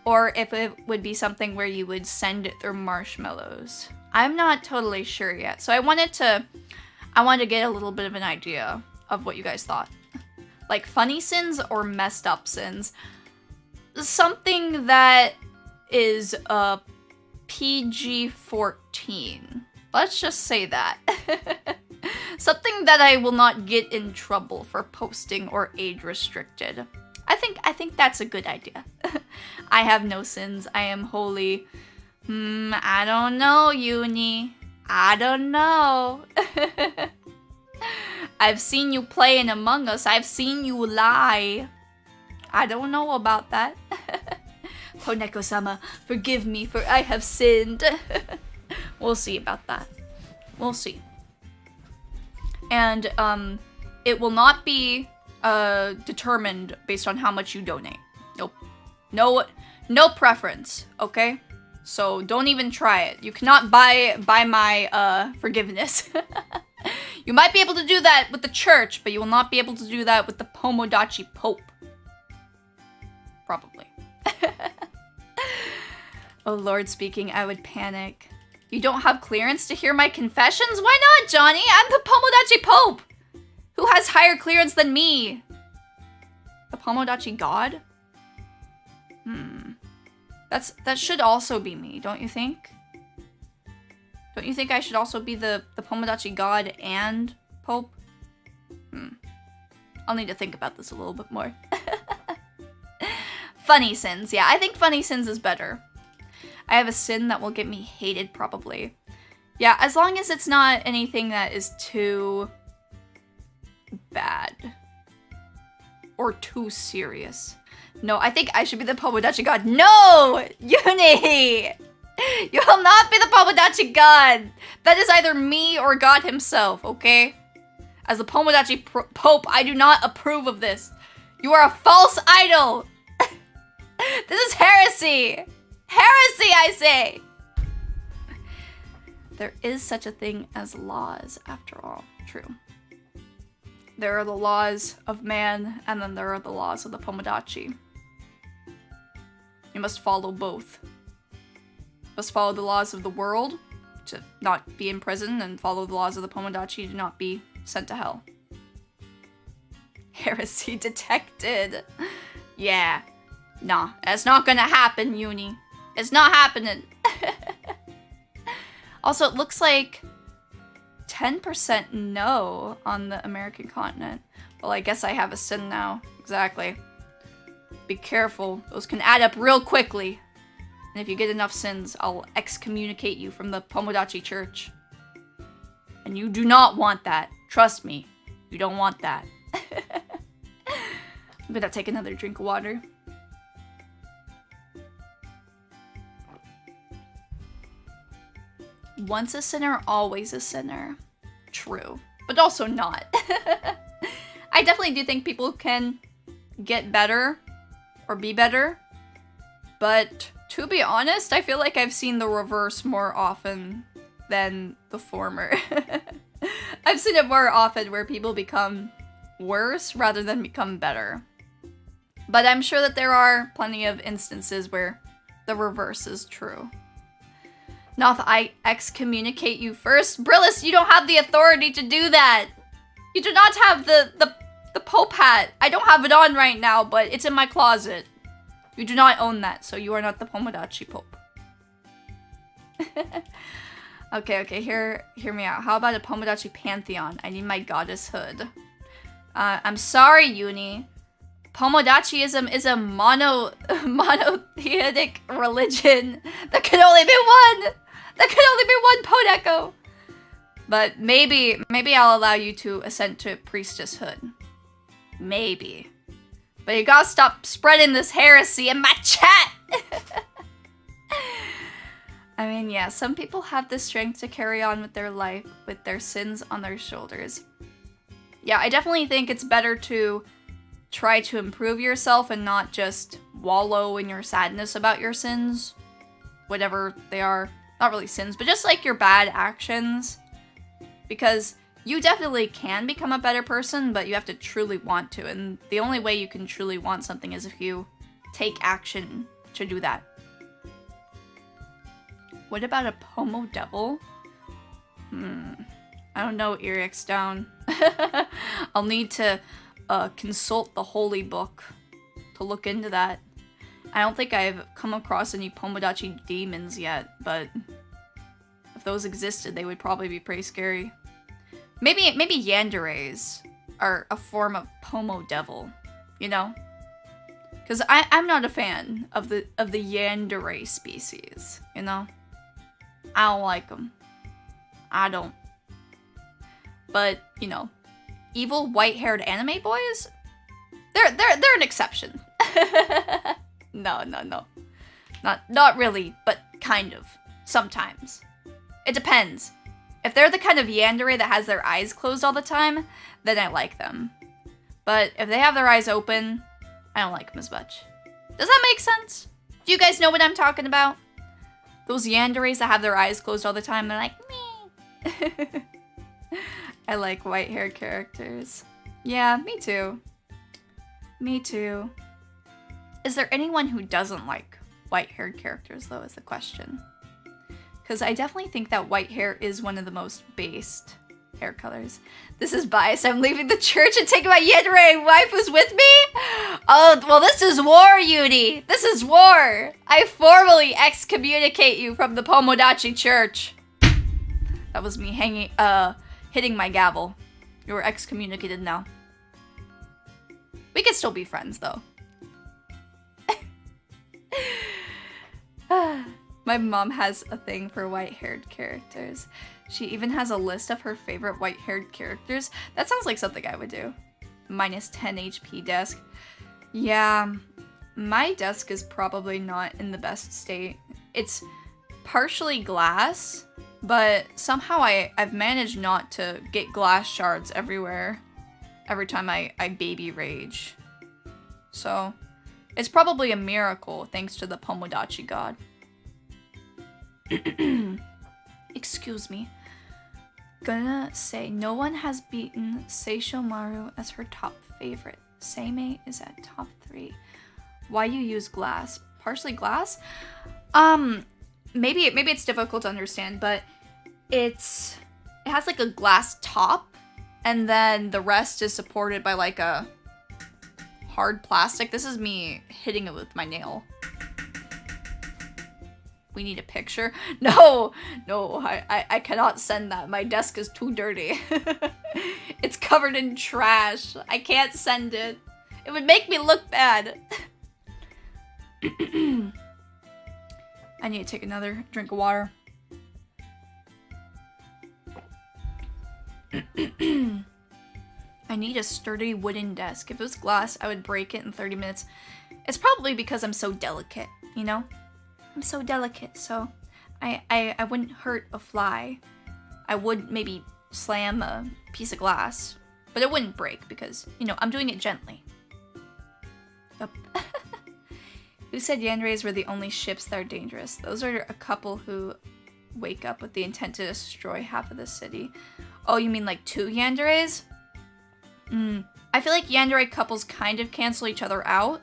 or if it would be something where you would send it through marshmallows. I'm not totally sure yet. So I wanted to get a little bit of an idea of what you guys thought. Like funny sins or messed up sins. Something that is PG-14. Let's just say that. Something that I will not get in trouble for posting or age restricted. I think that's a good idea. I have no sins. I am holy. I don't know, Uni. I don't know. I've seen you play in Among Us. I've seen you lie. I don't know about that. Poneko-sama, forgive me for I have sinned. We'll see about that. We'll see. And it will not be determined based on how much you donate. Nope. No preference, okay? So don't even try it. You cannot buy my forgiveness. You might be able to do that with the church, but you will not be able to do that with the Pomodachi Pope. Probably. Oh Lord, speaking, I would panic. You don't have clearance to hear my confessions? Why not, Johnny? I'm the Pomodachi Pope! Who has higher clearance than me? The Pomodachi God? That should also be me, don't you think? Don't you think I should also be the Pomodachi God and Pope? I'll need to think about this a little bit more. Funny sins. Yeah, I think funny sins is better. I have a sin that will get me hated, probably. Yeah, as long as it's not anything that is too bad. Or too serious. No, I think I should be the Tomodachi God. No! Uni! You will not be the Tomodachi God! That is either me or God himself, okay? As the Tomodachi Pope, I do not approve of this. You are a false idol! This is heresy! Heresy, I say! There is such a thing as laws, after all. True. There are the laws of man, and then there are the laws of the Tomodachi. You must follow both. You must follow the laws of the world, to not be in prison, and follow the laws of the Tomodachi to not be sent to hell. Heresy detected. Yeah. Nah, that's not gonna happen, Uni. It's not happening. Also, it looks like 10% no on the American continent. Well, I guess I have a sin now. Exactly. Be careful. Those can add up real quickly. And if you get enough sins, I'll excommunicate you from the Tomodachi Church. And you do not want that. Trust me. You don't want that. I'm gonna take another drink of water. Once a sinner, always a sinner. True. But also not. I definitely do think people can get better or be better. But to be honest, I feel like I've seen the reverse more often than the former. I've seen it more often where people become worse rather than become better. But I'm sure that there are plenty of instances where the reverse is true. Noth, I excommunicate you first. Brillis, you don't have the authority to do that. You do not have the Pope hat. I don't have it on right now, but it's in my closet. You do not own that, so you are not the Tomodachi Pope. Okay, hear me out. How about a Tomodachi Pantheon? I need my goddess hood. I'm sorry, Uni. Tomodachiism is a monotheistic religion. There can only be one! There can only be one Poneko! But maybe I'll allow you to ascend to priestesshood. Maybe. But you gotta stop spreading this heresy in my chat! I mean, yeah, some people have the strength to carry on with their life with their sins on their shoulders. Yeah, I definitely think it's better to try to improve yourself and not just wallow in your sadness about your sins. Whatever they are. Not really sins, but just like your bad actions. Because you definitely can become a better person, but you have to truly want to. And the only way you can truly want something is if you take action to do that. What about a Pomo Devil? I don't know, Eric's down. I'll need to consult the Holy Book to look into that. I don't think I've come across any Tomodachi demons yet, but if those existed, they would probably be pretty scary. Maybe yanderes are a form of Pomo Devil, you know? Because I'm not a fan of the yandere species, you know? I don't like them. I don't. But, you know, evil white-haired anime boys? They're an exception. No. Not really, but kind of. Sometimes. It depends. If they're the kind of yandere that has their eyes closed all the time, then I like them. But if they have their eyes open, I don't like them as much. Does that make sense? Do you guys know what I'm talking about? Those yanderes that have their eyes closed all the time, they're like, me. I like white hair characters. Yeah, me too. Me too. Is there anyone who doesn't like white-haired characters, though, is the question. Because I definitely think that white hair is one of the most based hair colors. This is biased. I'm leaving the church and taking my yandere waifus with me? Oh, well, this is war, Yudi. This is war. I formally excommunicate you from the Tomodachi Church. That was me hitting my gavel. You were excommunicated now. We could still be friends, though. My mom has a thing for white-haired characters. She even has a list of her favorite white-haired characters. That sounds like something I would do. Minus 10 HP desk. Yeah, my desk is probably not in the best state. It's partially glass, but somehow I've managed not to get glass shards everywhere every time I baby rage. So, it's probably a miracle thanks to the Pomodachi god. Excuse me. Gonna say no one has beaten Seishomaru as her top favorite. Same is at top 3. Why you use glass? Partially glass? Maybe it's difficult to understand, but it has like a glass top, and then the rest is supported by like a hard plastic. This is me hitting it with my nail. We need a picture. No, I cannot send that. My desk is too dirty. It's covered in trash. I can't send it. It would make me look bad. I need to take another drink of water. I need a sturdy wooden desk. If it was glass, I would break it in 30 minutes. It's probably because I'm so delicate, you know? I'm so delicate, so I wouldn't hurt a fly. I would maybe slam a piece of glass, but it wouldn't break because, you know, I'm doing it gently. Yep. Who said yanderes were the only ships that are dangerous? Those are a couple who wake up with the intent to destroy half of the city. Oh, you mean like 2 yanderes? I feel like yandere couples kind of cancel each other out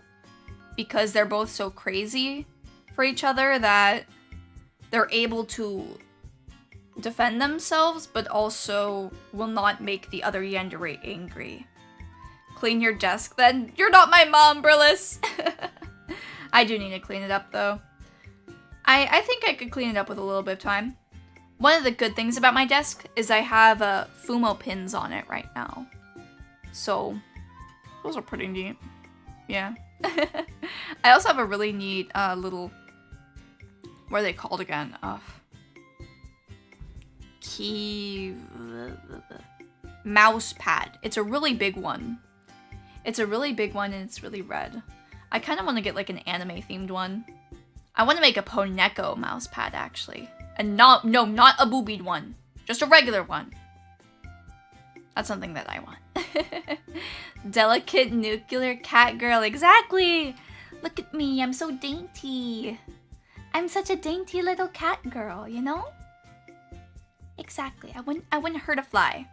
because they're both so crazy for each other that they're able to defend themselves, but also will not make the other yandere angry. Clean your desk then. You're not my mom, Brillis! I do need to clean it up though. I think I could clean it up with a little bit of time. One of the good things about my desk is I have Fumo pins on it right now. So, those are pretty neat. Yeah. I also have a really neat little... What are they called again? Mouse pad. It's a really big one. It's a really big one and it's really red. I kind of want to get like an anime themed one. I want to make a Poneko mouse pad actually. And not a boobied one. Just a regular one. That's something that I want. Delicate nuclear cat girl. Exactly. Look at me. I'm so dainty. I'm such a dainty little cat girl, you know? Exactly. I wouldn't hurt a fly.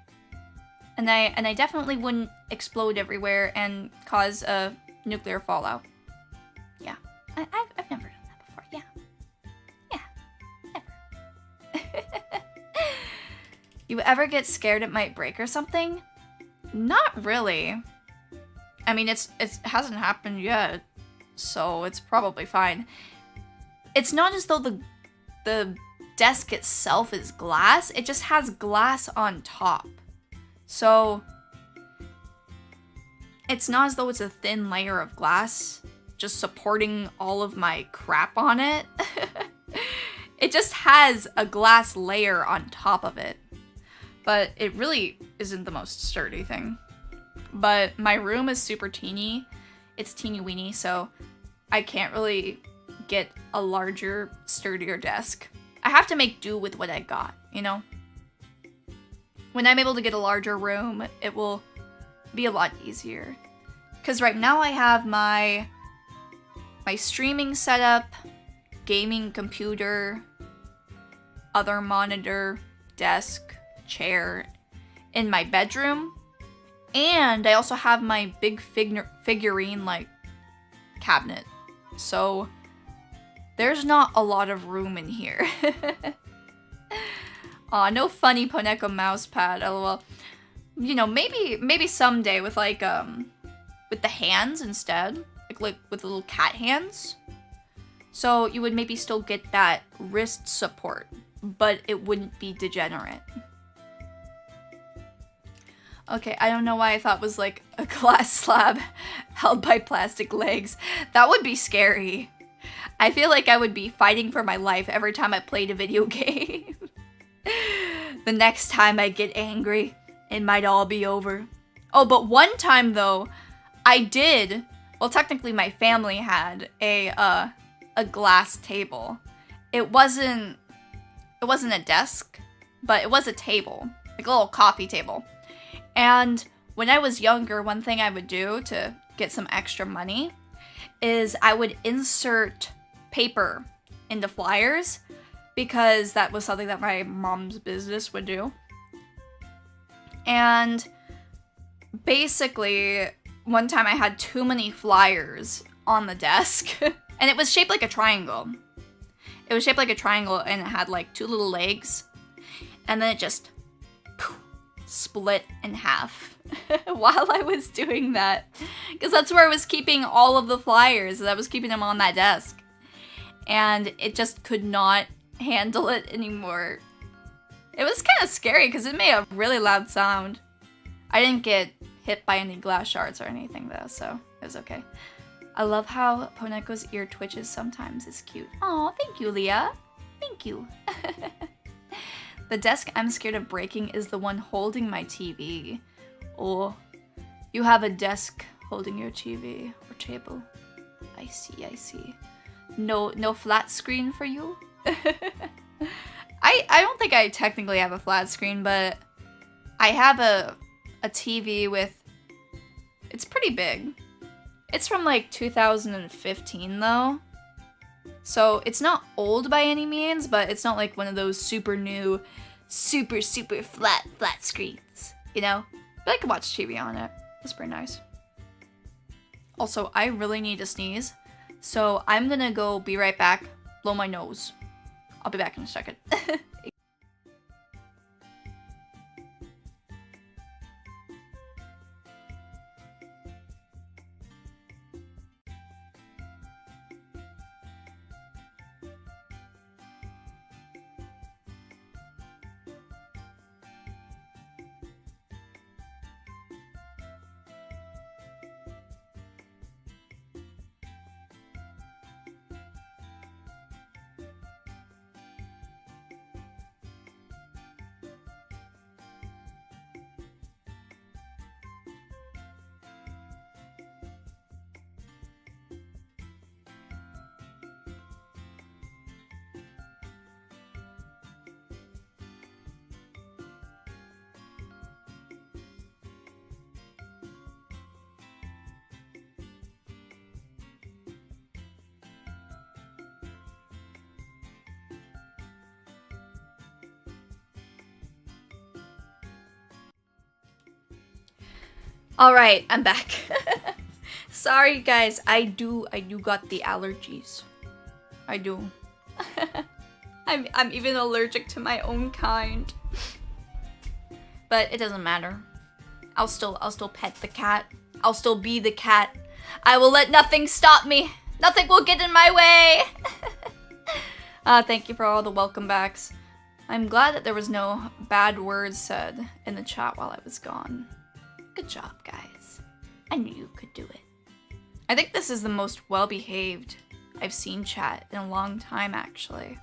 And I definitely wouldn't explode everywhere and cause a nuclear fallout. Yeah. I've never done that before. Yeah. Never. You ever get scared it might break or something? Not really. I mean, it hasn't happened yet, so it's probably fine. It's not as though the desk itself is glass. It just has glass on top. So it's not as though it's a thin layer of glass just supporting all of my crap on it. It just has a glass layer on top of it. But it really isn't the most sturdy thing. But my room is super teeny. It's teeny weeny, so I can't really get a larger, sturdier desk. I have to make do with what I got, you know? When I'm able to get a larger room, it will be a lot easier. Because right now I have my streaming setup, gaming computer, other monitor, desk, chair in my bedroom. And I also have my big figurine, like, cabinet. So there's not a lot of room in here. Aw, no funny Poneko mouse pad, lol. You know, maybe someday with like, with the hands instead. Like with the little cat hands. So you would maybe still get that wrist support, but it wouldn't be degenerate. Okay, I don't know why I thought it was like a glass slab held by plastic legs. That would be scary. I feel like I would be fighting for my life every time I played a video game. The next time I get angry, it might all be over. Oh, but one time though, I did, well technically my family had a glass table. It wasn't a desk, but it was a table, like a little coffee table. And when I was younger, one thing I would do to get some extra money is I would insert paper into flyers because that was something that my mom's business would do. And basically, one time I had too many flyers on the desk and it was shaped like a triangle. It was shaped like a triangle and it had like two little legs and then it just split in half while I was doing that. Because that's where I was keeping all of the flyers. I was keeping them on that desk. And it just could not handle it anymore. It was kind of scary because it made a really loud sound. I didn't get hit by any glass shards or anything though, so it was okay. I love how Poneko's ear twitches sometimes. It's cute. Aw, thank you, Leah. Thank you. The desk I'm scared of breaking is the one holding my TV. Oh, you have a desk holding your TV or table. I see, I see. No flat screen for you? I don't think I technically have a flat screen, but I have a TV with, it's pretty big. It's from like 2015 though. So it's not old by any means, but it's not like one of those super new, super flat screens, you know? But I could watch TV on it. It's pretty nice. Also, I really need to sneeze. So I'm gonna go be right back, blow my nose. I'll be back in a second. Alright, I'm back. Sorry guys, I do got the allergies. I do. I'm even allergic to my own kind. But it doesn't matter. I'll still pet the cat. I'll still be the cat. I will let nothing stop me. Nothing will get in my way. Thank you for all the welcome backs. I'm glad that there was no bad words said in the chat while I was gone. Good job, guys. I knew you could do it. I think this is the most well-behaved I've seen chat in a long time, actually.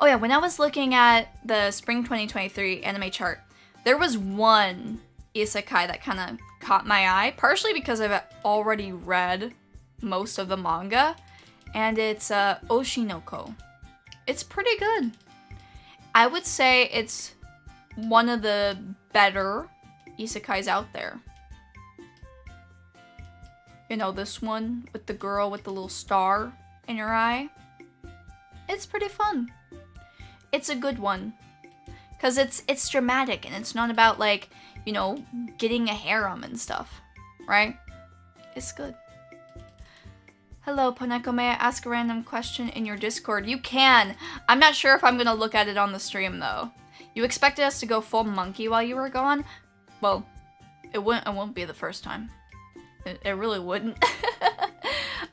Oh yeah, when I was looking at the Spring 2023 anime chart, there was one isekai that kind of caught my eye, partially because I've already read most of the manga, and it's Oshinoko. It's pretty good. I would say it's one of the better isekais out there. You know, this one with the girl with the little star in her eye. It's pretty fun. It's a good one. Because it's dramatic and it's not about, like, you know, getting a harem and stuff. Right? It's good. Hello, Poneko, may I ask a random question in your Discord? You can! I'm not sure if I'm gonna look at it on the stream, though. You expected us to go full monkey while you were gone? Well, it won't be the first time. It really wouldn't.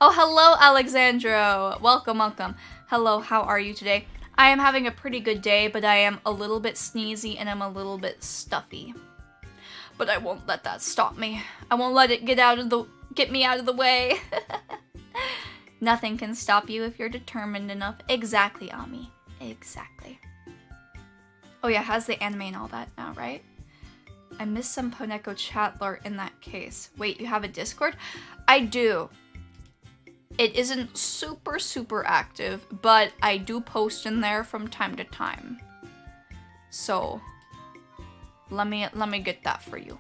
Oh, hello, Alexandro. Welcome, welcome. Hello, how are you today? I am having a pretty good day, but I am a little bit sneezy and I'm a little bit stuffy. But I won't let that stop me. I won't let it get me out of the way. Nothing can stop you if you're determined enough. Exactly, Ami. Exactly. Oh yeah, has the anime and all that now, right? I missed some Poneko chat lore in that case. Wait, you have a Discord? I do. It isn't super active, but I do post in there from time to time. So, let me get that for you.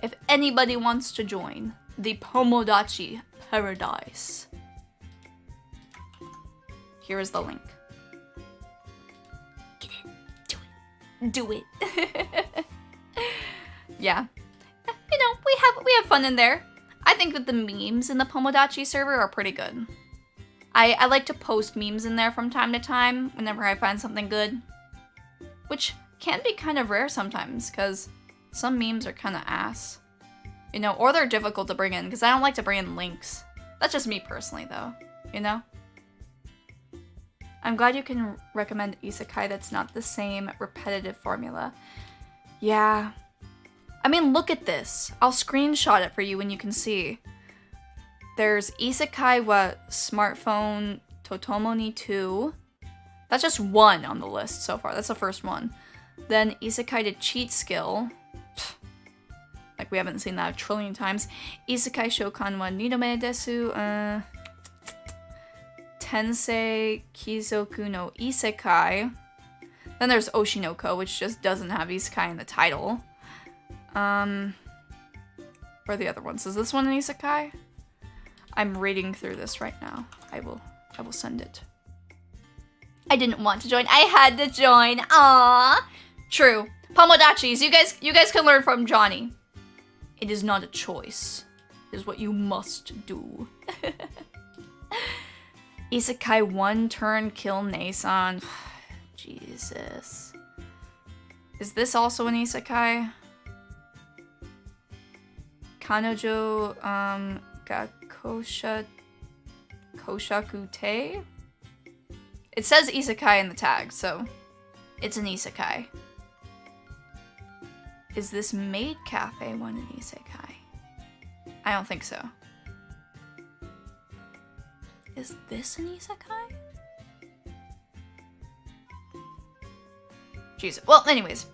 If anybody wants to join the Pomodachi Paradise, here is the link. Get it. Do it. Yeah. You know, we have fun in there. I think that the memes in the Pomodachi server are pretty good. I like to post memes in there from time to time whenever I find something good. Which can be kind of rare sometimes, because some memes are kind of ass. You know, or they're difficult to bring in, because I don't like to bring in links. That's just me personally, though. You know? I'm glad you can recommend isekai that's not the same repetitive formula. Yeah. I mean, look at this. I'll screenshot it for you and you can see. There's Isekai wa Smartphone Totomo ni 2. That's just one on the list so far. That's the first one. Then Isekai to Cheat Skill. Like, we haven't seen that a trillion times. Isekai Shokan wa Nidome desu. Tensei Kizoku no Isekai. Then there's Oshinoko, which just doesn't have Isekai in the title. Where are the other ones? Is this one an isekai? I'm reading through this right now. I will send it. I didn't want to join. I had to join. Aww. True. Pomodachis, you guys can learn from Johnny. It is not a choice. It is what you must do. Isekai one turn kill Nason. Jesus. Is this also an isekai? Kanojo ga koshaku te? It says isekai in the tag, so it's an isekai. Is this Maid Cafe one an isekai? I don't think so. Is this an isekai? Jesus. Well, anyways.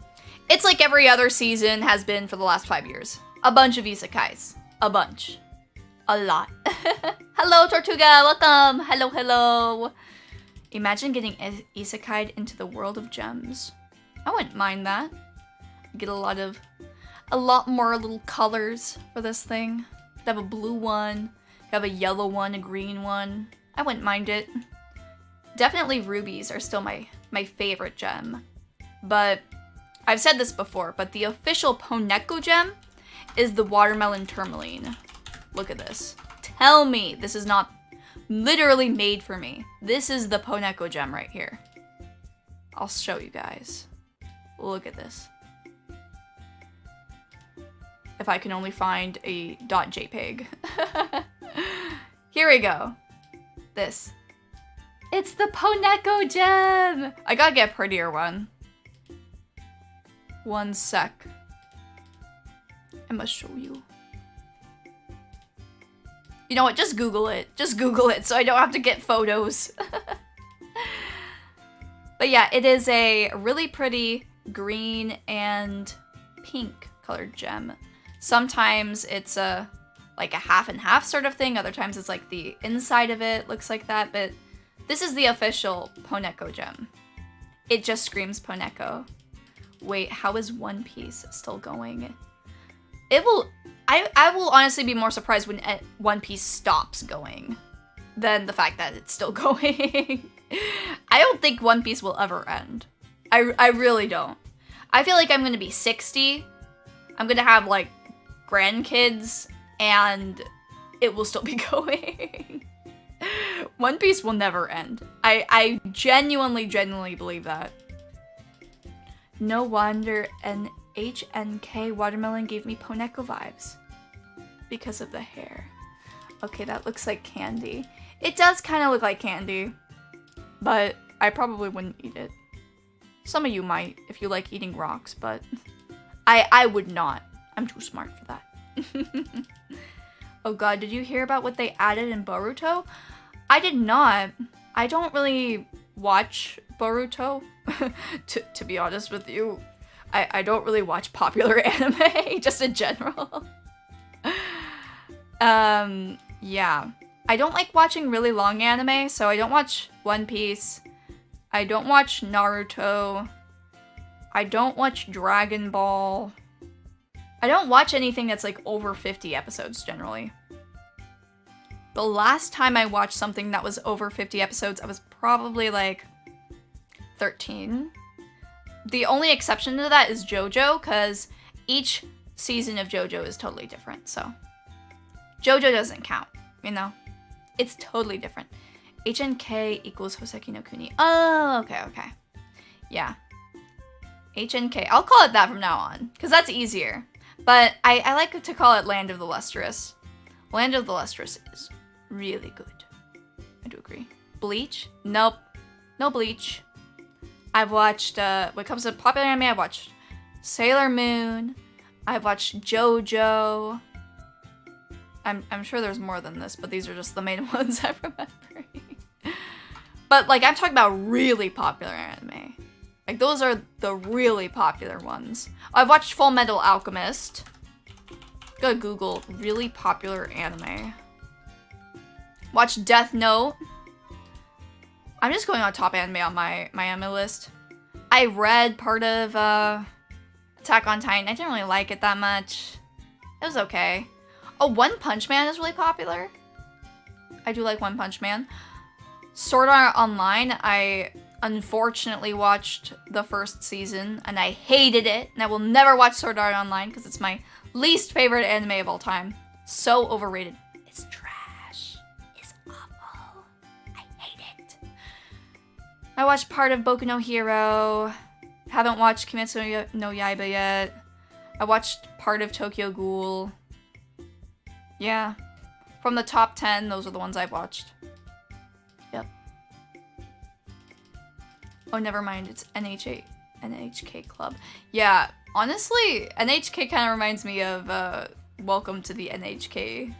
It's like every other season has been for the last 5 years. A bunch of isekais. A bunch. A lot. Hello, Tortuga! Welcome! Hello, hello! Imagine getting isekai'd into the world of gems. I wouldn't mind that. Get a lot more little colors for this thing. Could have a blue one, could have a yellow one, a green one. I wouldn't mind it. Definitely rubies are still my favorite gem. But I've said this before, but the official Poneko gem is the watermelon tourmaline. Look at this. Tell me this is not literally made for me. This is the Poneko gem right here. I'll show you guys. Look at this. If I can only find a .jpeg. Here we go. This. It's the Poneko gem! I gotta get a prettier one. One sec. I must show you. You know what? Just Google it. Just Google it so I don't have to get photos. But yeah, it is a really pretty green and pink colored gem. Sometimes it's like a half and half sort of thing. Other times it's like the inside of it looks like that. But this is the official Poneko gem. It just screams Poneko. Wait, how is One Piece still going? It will... I will honestly be more surprised when One Piece stops going than the fact that it's still going. I don't think One Piece will ever end. I really don't. I feel like I'm gonna be 60. I'm gonna have, like, grandkids, and it will still be going. One Piece will never end. I genuinely believe that. No wonder an HNK watermelon gave me Poneko vibes. Because of the hair. Okay, that looks like candy. It does kind of look like candy. But I probably wouldn't eat it. Some of you might, if you like eating rocks, but I would not. I'm too smart for that. Oh god, did you hear about what they added in Boruto? I did not. I don't really watch Boruto, to be honest with you. I don't really watch popular anime, just in general. Yeah. I don't like watching really long anime, so I don't watch One Piece. I don't watch Naruto. I don't watch Dragon Ball. I don't watch anything that's like over 50 episodes generally. The last time I watched something that was over 50 episodes, I was probably like 13. The only exception to that is JoJo, because each season of JoJo is totally different, so JoJo doesn't count, you know? It's totally different. HNK equals Hoseki no Kuni. Oh, okay. Yeah. HNK. I'll call it that from now on, because that's easier. But I like to call it Land of the Lustrous. Land of the Lustrous is really good. I do agree. Bleach? Nope. No Bleach. I've watched, when it comes to popular anime, I've watched Sailor Moon. I've watched JoJo. I'm sure there's more than this, but these are just the main ones I'm remembering. But, like, I'm talking about really popular anime. Like, those are the really popular ones. I've watched Full Metal Alchemist. Go Google really popular anime. Watched Death Note. I'm just going on top anime on my anime list. I read part of Attack on Titan. I didn't really like it that much. It was okay. Oh, One Punch Man is really popular. I do like One Punch Man. Sword Art Online, I unfortunately watched the first season and I hated it. And I will never watch Sword Art Online because it's my least favorite anime of all time. So overrated. It's trash. It's awful. I hate it. I watched part of Boku no Hero. Haven't watched Kimetsu no Yaiba yet. I watched part of Tokyo Ghoul. Yeah. From the top 10, those are the ones I've watched. Yep. Oh, never mind. It's NHK Club. Yeah, honestly, NHK kind of reminds me of Welcome to the NHK,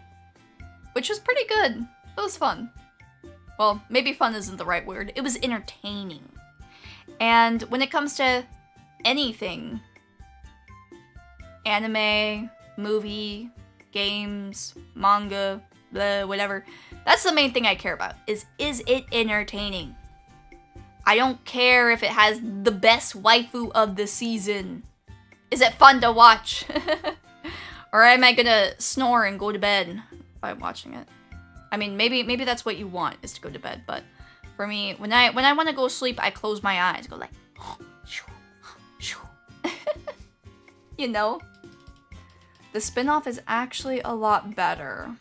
which was pretty good. It was fun. Well, maybe fun isn't the right word. It was entertaining. And when it comes to anything, anime, movie, games, manga, blah, whatever, that's the main thing I care about, is it entertaining? I don't care if it has the best waifu of the season. Is it fun to watch? Or am I gonna snore and go to bed by watching it? I mean, maybe that's what you want, is to go to bed, but for me, when I want to go sleep, I close my eyes, go like, you know? The spin-off is actually a lot better.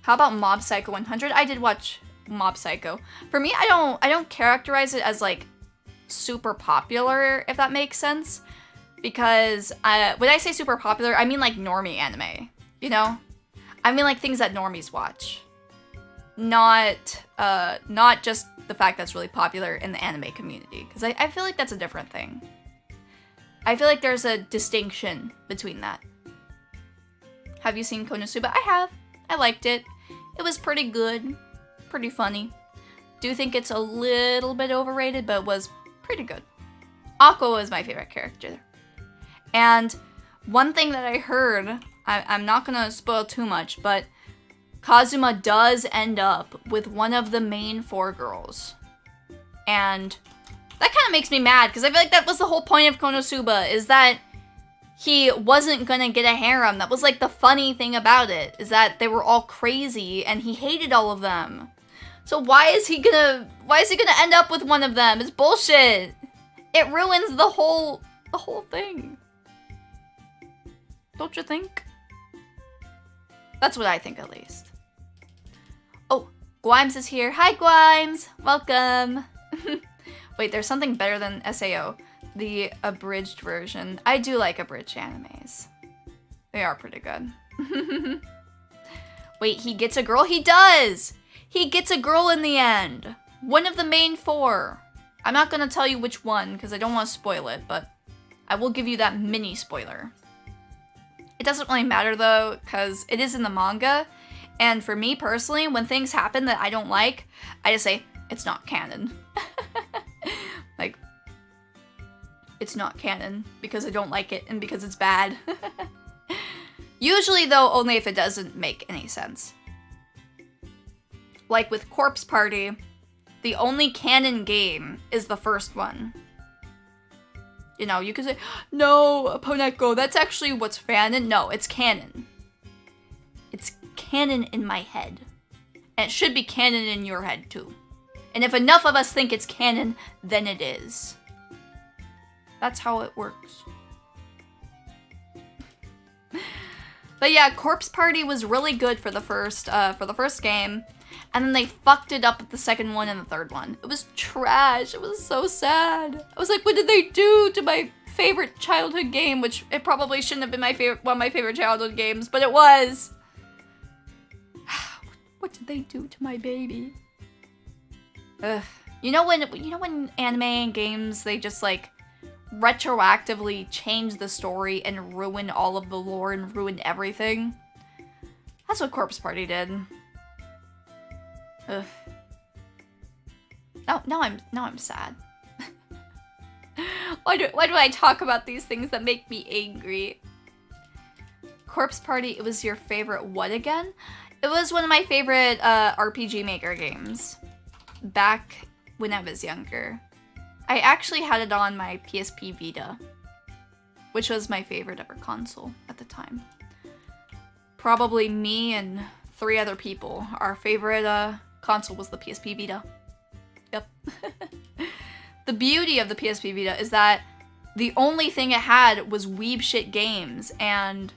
How about Mob Psycho 100? I did watch Mob Psycho. For me, I don't characterize it as like super popular, if that makes sense. Because when I say super popular, I mean like normie anime, you know? I mean like things that normies watch. Not just the fact that's really popular in the anime community. Because I feel like that's a different thing. I feel like there's a distinction between that. Have you seen Konosuba? I have. I liked it. It was pretty good. Pretty funny. Do think it's a little bit overrated, but was pretty good. Aqua was my favorite character. And one thing that I heard, I'm not gonna spoil too much, but Kazuma does end up with one of the main 4 girls. And that kind of makes me mad, because I feel like that was the whole point of Konosuba, is that he wasn't gonna get a harem. That was like the funny thing about it, is that they were all crazy and he hated all of them. So why is he gonna end up with one of them? It's bullshit. It ruins the whole thing. Don't you think? That's what I think, at least. Oh, Gwimes is here. Hi, Gwimes. Welcome. Wait, there's something better than SAO. The abridged version. I do like abridged animes. They are pretty good. Wait, he gets a girl? He does! He gets a girl in the end. One of the main 4. I'm not gonna tell you which one because I don't want to spoil it, but I will give you that mini spoiler. It doesn't really matter though, because it is in the manga, and for me personally, when things happen that I don't like, I just say, it's not canon. Like, it's not canon because I don't like it and because it's bad. Usually though, only if it doesn't make any sense. Like with Corpse Party, the only canon game is the first one. You know, you could say, no, Poneko, that's actually what's canon. No, it's canon. It's canon in my head. And it should be canon in your head too. And if enough of us think it's canon, then it is. That's how it works. But yeah, Corpse Party was really good for the first game. And then they fucked it up with the second one and the third one. It was trash. It was so sad. I was like, what did they do to my favorite childhood game? Which it probably shouldn't have been one of my favorite childhood games, but it was. What did they do to my baby? Ugh. You know when anime and games, they just like retroactively change the story and ruin all of the lore and ruin everything? That's what Corpse Party did. Ugh. Now I'm sad. Why do I talk about these things that make me angry? Corpse Party, it was your favorite what again? It was one of my favorite RPG Maker games back when I was younger. I actually had it on my PSP Vita, which was my favorite ever console at the time. Probably me and 3 other people. Our favorite console was the PSP Vita. Yep. The beauty of the PSP Vita is that the only thing it had was weeb shit games, and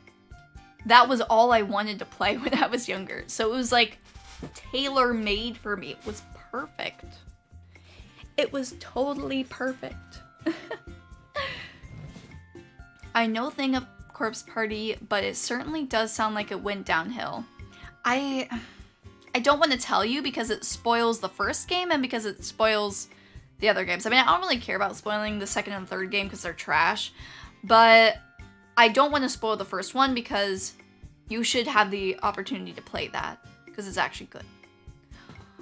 that was all I wanted to play when I was younger. So it was like tailor-made for me. It was perfect. It was totally perfect. I know thing of Corpse Party, but it certainly does sound like it went downhill. I don't want to tell you because it spoils the first game and because it spoils the other games. I mean, I don't really care about spoiling the second and third game because they're trash, but I don't want to spoil the first one because you should have the opportunity to play that because it's actually good.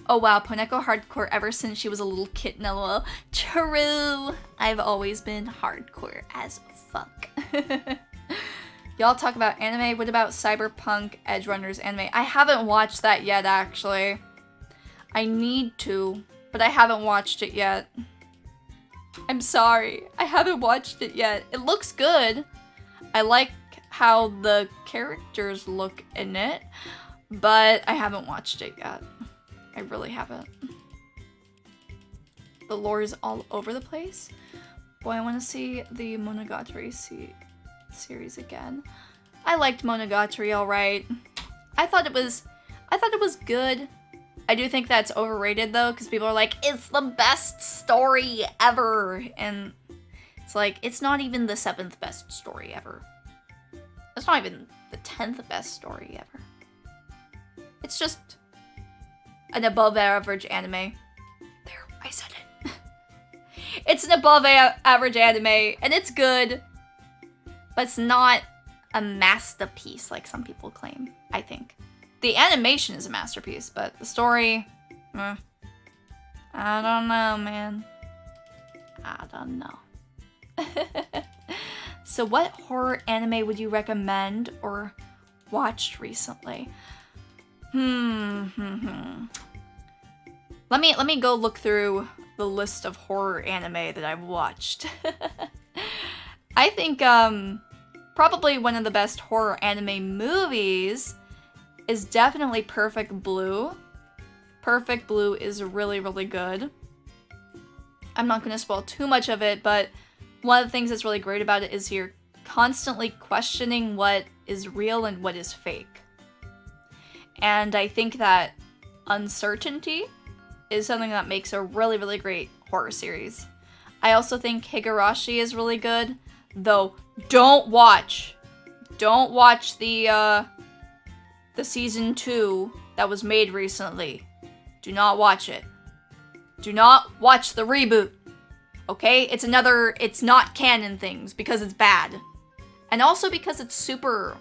Oh wow, Poneko hardcore ever since she was a little kitten, lol. True! I've always been hardcore as fuck. Y'all talk about anime, what about Cyberpunk Edge Runners anime? I haven't watched that yet, actually. I need to, but I haven't watched it yet. I'm sorry, I haven't watched it yet. It looks good. I like how the characters look in it, but I haven't watched it yet. I really haven't. The lore is all over the place. Boy, I want to see the Monogatari series again. I liked Monogatari alright. I thought it was good. I do think that's overrated though, because people are like, it's the best story ever. And it's like, it's not even the 7th best story ever. It's not even the 10th best story ever. It's just an above average anime. There, I said it. It's an above average anime, and it's good, but it's not a masterpiece like some people claim, I think. The animation is a masterpiece, but the story, I don't know, man. I don't know. So what horror anime would you recommend or watched recently? Let me go look through the list of horror anime that I've watched. I think probably one of the best horror anime movies is definitely Perfect Blue. Perfect Blue is really, really good. I'm not going to spoil too much of it, but one of the things that's really great about it is you're constantly questioning what is real and what is fake. And I think that uncertainty is something that makes a really, really great horror series. I also think Higurashi is really good, though don't watch the season 2 that was made recently. Do not watch it. Do not watch the reboot. Okay? It's not canon things because it's bad. And also because it's super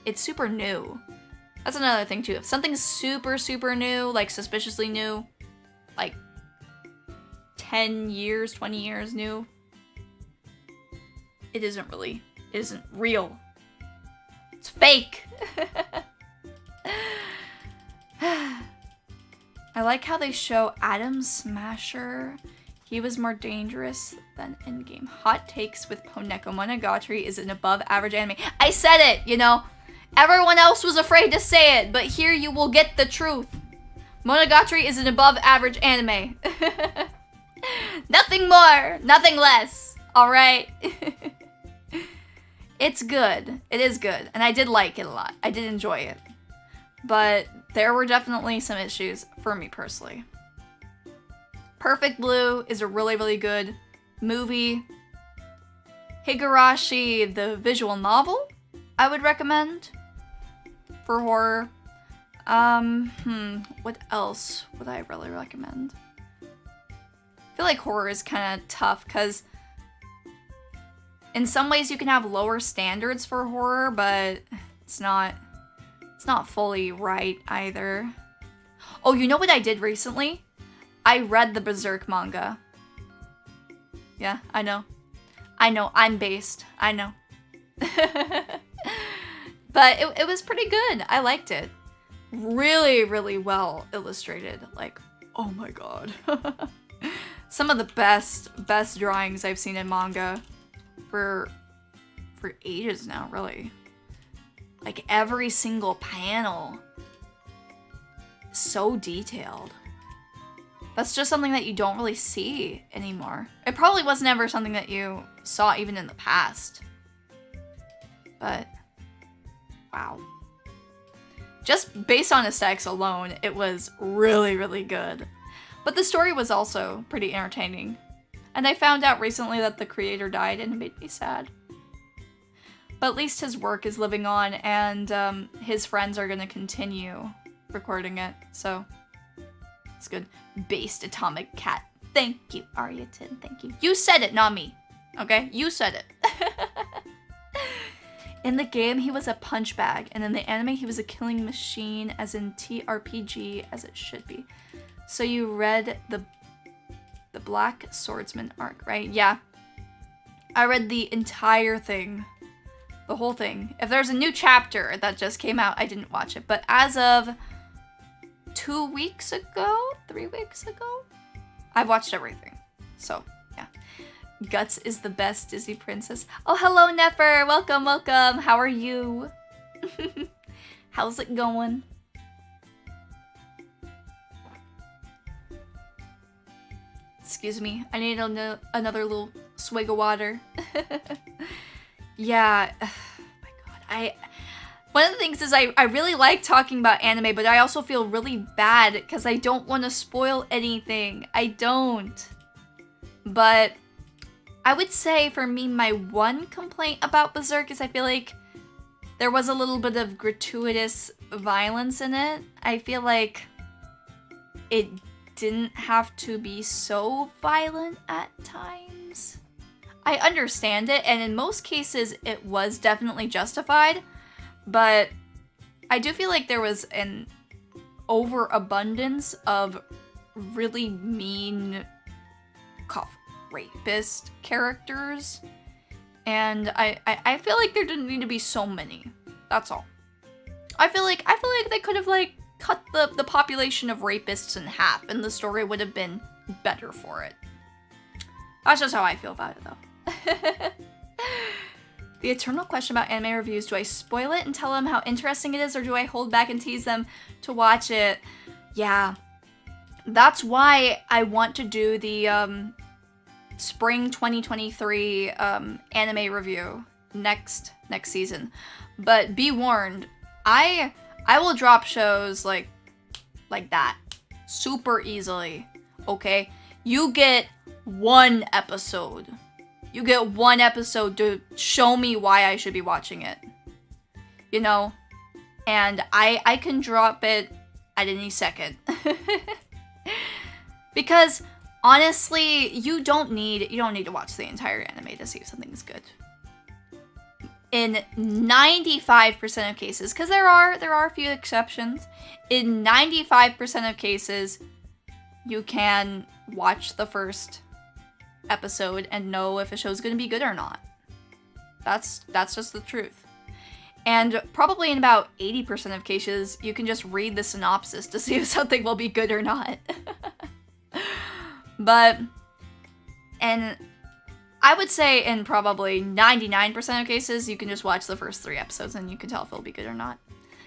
new. That's another thing too. If something's super new, like suspiciously new, like 10 years, 20 years new, it isn't real. It's fake. I like how they show Adam Smasher. He was more dangerous than in-game. Hot takes with Poneko. Monogatari is an above-average anime. I said it, you know. Everyone else was afraid to say it, but here you will get the truth. Monogatari is an above-average anime. Nothing more, nothing less. All right. It's good. It is good, and I did like it a lot. I did enjoy it, but there were definitely some issues for me personally. Perfect Blue is a really good movie. Higurashi, the visual novel, I would recommend for horror. What else would I really recommend? I feel like horror is kind of tough because in some ways you can have lower standards for horror, but it's not fully right either. Oh, you know what I did recently? I read the Berserk manga. Yeah, I know, I'm based. I know. But it was pretty good. I liked it. Really well illustrated. Like, oh my god. Some of the best drawings I've seen in manga for ages now, really. Like, every single panel is so detailed. That's just something that you don't really see anymore. It probably wasn't ever something that you saw even in the past. But, wow. Just based on aesthetics alone, it was really good. But the story was also pretty entertaining. And I found out recently that the creator died and it made me sad. But at least his work is living on and his friends are going to continue recording it. So, it's good. Based Atomic Cat. Thank you, Aryatin. Thank you. You said it, not me. Okay? You said it. In the game, he was a punch bag. And in the anime, he was a killing machine, as in TRPG, as it should be. So you read the Black Swordsman arc, right? Yeah. I read the entire thing. The whole thing. If there's a new chapter that just came out, I didn't watch it. But as of 2 weeks ago, 3 weeks ago, I've watched everything. So, yeah. Guts is the best Disney princess. Oh, hello, Nefer. Welcome. How are you? How's it going? Excuse me. I need another little swig of water. Yeah. Oh my god. One of the things is I really like talking about anime, but I also feel really bad because I don't want to spoil anything. I don't. But I would say for me, my one complaint about Berserk is I feel like there was a little bit of gratuitous violence in it. I feel like it didn't have to be so violent at times. I understand it, and in most cases it was definitely justified, but I do feel like there was an overabundance of really mean rapist characters, and I feel like there didn't need to be so many. That's all. I feel like they could have like cut the population of rapists in half, and the story would have been better for it. That's just how I feel about it, though. The eternal question about anime reviews: do I spoil it and tell them how interesting it is, or do I hold back and tease them to watch it? Yeah, that's why I want to do the spring 2023 anime review next season. But be warned, I will drop shows like that super easily. Okay, you get one episode. You get one episode to show me why I should be watching it. You know? And I can drop it at any second. Because honestly, you don't need to watch the entire anime to see if something's good. In 95% of cases, because there are a few exceptions, in 95% of cases, you can watch the first episode and know if a show's gonna be good or not. That's just the truth. And probably in about 80% of cases, you can just read the synopsis to see if something will be good or not. And I would say in probably 99% of cases, you can just watch the first 3 episodes and you can tell if it'll be good or not.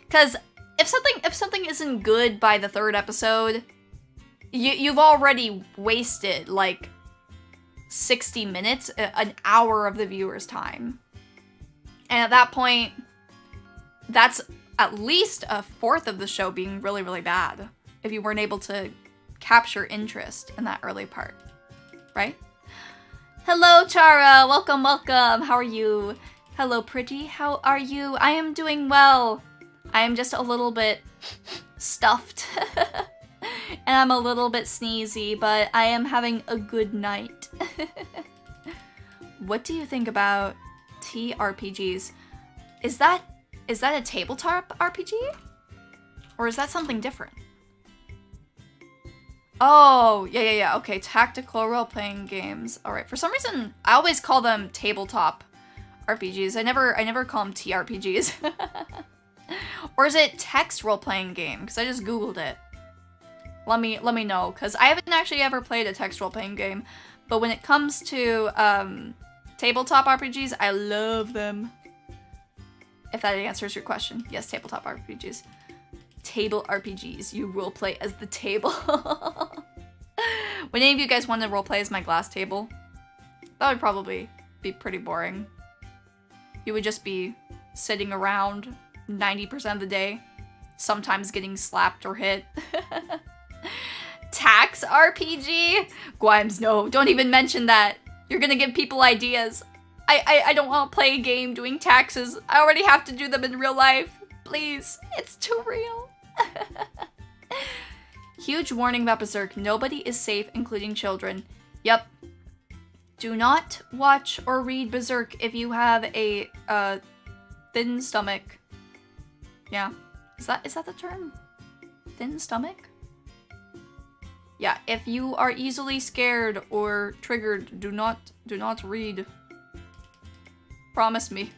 Because if something isn't good by the 3rd episode, you've already wasted like 60 minutes, an hour of the viewer's time. And at that point, that's at least a 1/4 of the show being really, really bad if you weren't able to capture interest in that early part, right? Hello, Chara. Welcome, welcome. How are you? Hello, pretty. How are you? I am doing well. I am just a little bit stuffed. And I'm a little bit sneezy, but I am having a good night. What do you think about TRPGs? Is that a tabletop RPG? Or is that something different? Oh, yeah. Okay, tactical role-playing games. All right. For some reason, I always call them tabletop RPGs. I never call them TRPGs. Or is it text role-playing game? Because I just Googled it. Let me know, because I haven't actually ever played a text role-playing game. But when it comes to tabletop RPGs, I love them. If that answers your question. Yes, tabletop RPGs. Table RPGs. You roleplay as the table. Would any of you guys want to roleplay as my glass table? That would probably be pretty boring. You would just be sitting around 90% of the day. Sometimes getting slapped or hit. Tax RPG? Grimes, no. Don't even mention that. You're gonna give people ideas. I don't want to play a game doing taxes. I already have to do them in real life. Please. It's too real. Huge warning about Berserk. Nobody is safe, including children. Yep. Do not watch or read Berserk if you have a thin stomach. Yeah. Is that the term? Thin stomach? Yeah, if you are easily scared or triggered, do not read. Promise me.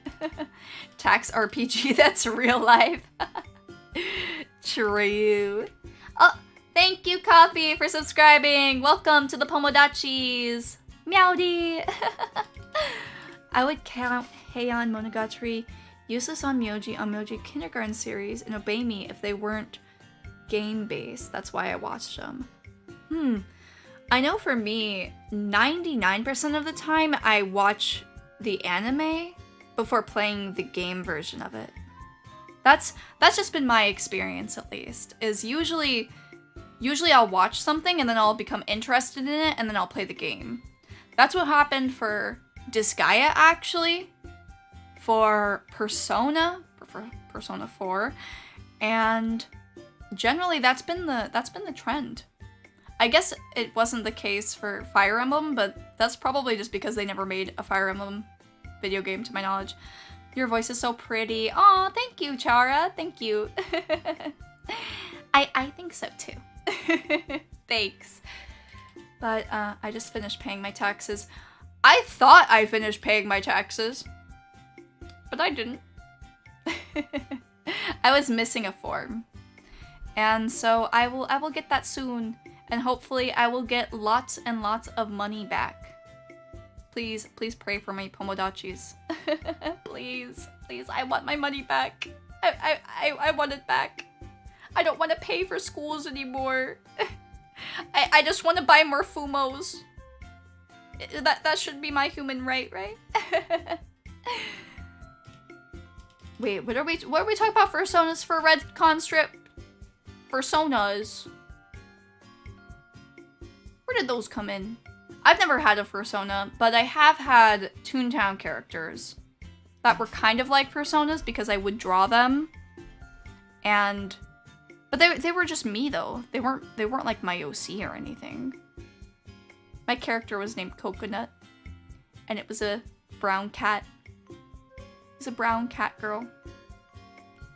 Tax RPG, that's real life. True. Oh, thank you, Coffee, for subscribing. Welcome to the Pomodachis. Meowdy. I would count Heian Monogatari, Useless on Myoji Kindergarten series, and Obey Me if they weren't game-based. That's why I watched them. I know for me, 99% of the time I watch the anime before playing the game version of it. That's just been my experience, at least. Is usually I'll watch something and then I'll become interested in it and then I'll play the game. That's what happened for Disgaea, actually, for Persona 4, and generally that's been the trend. I guess it wasn't the case for Fire Emblem, but that's probably just because they never made a Fire Emblem video game, to my knowledge. Your voice is so pretty. Aw, thank you, Chara. Thank you. I think so too. Thanks. But I just finished paying my taxes. I thought I finished paying my taxes, but I didn't. I was missing a form. And so I will get that soon. And hopefully I will get lots and lots of money back. Please pray for my Pomodachis. Please, I want my money back. I want it back. I don't want to pay for schools anymore. I just want to buy more Fumos. That should be my human right? Wait, what are we talking about? Personas for Red Constrip? Personas. Where did those come in? I've never had a Persona, but I have had Toontown characters that were kind of like Personas because I would draw them. But they were just me though. They weren't like my OC or anything. My character was named Coconut, and it was a brown cat. It was a brown cat girl.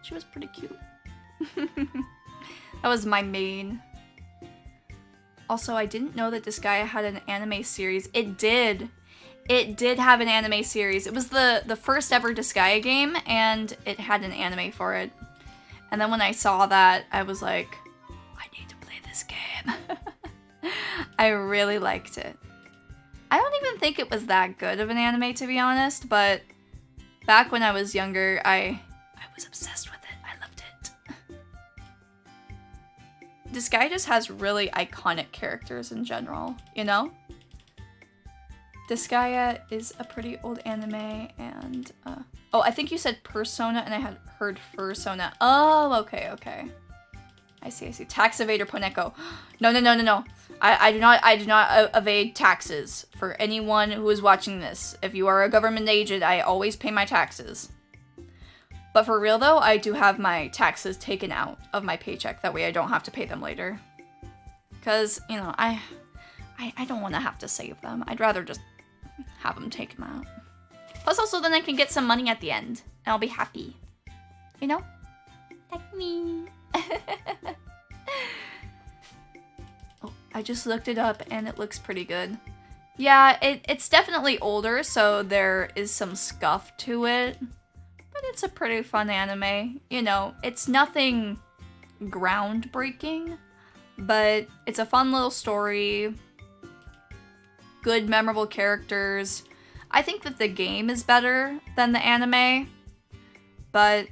She was pretty cute. That was my main. Also, I didn't know that Disgaea had an anime series. It did. It did have an anime series. It was the first ever Disgaea game, and it had an anime for it. And then when I saw that, I was like, I need to play this game. I really liked it. I don't even think it was that good of an anime, to be honest, but back when I was younger, I was obsessed with it. I loved it. Disgaea just has really iconic characters in general, you know? Disgaea is a pretty old anime, and, oh, I think you said Persona, and I had heard Fursona. Oh, okay, okay. I see. Tax evader Poneko. No. I do not evade taxes. For anyone who is watching this, if you are a government agent, I always pay my taxes. But for real though, I do have my taxes taken out of my paycheck. That way I don't have to pay them later. Because, you know, I don't want to have to save them. I'd rather just have them taken out. Plus also then I can get some money at the end. And I'll be happy. You know? Like me. Oh, I just looked it up and it looks pretty good. Yeah, it's definitely older, so there is some scuff to it. But it's a pretty fun anime. You know, it's nothing groundbreaking, but it's a fun little story. Good, memorable characters. I think that the game is better than the anime, but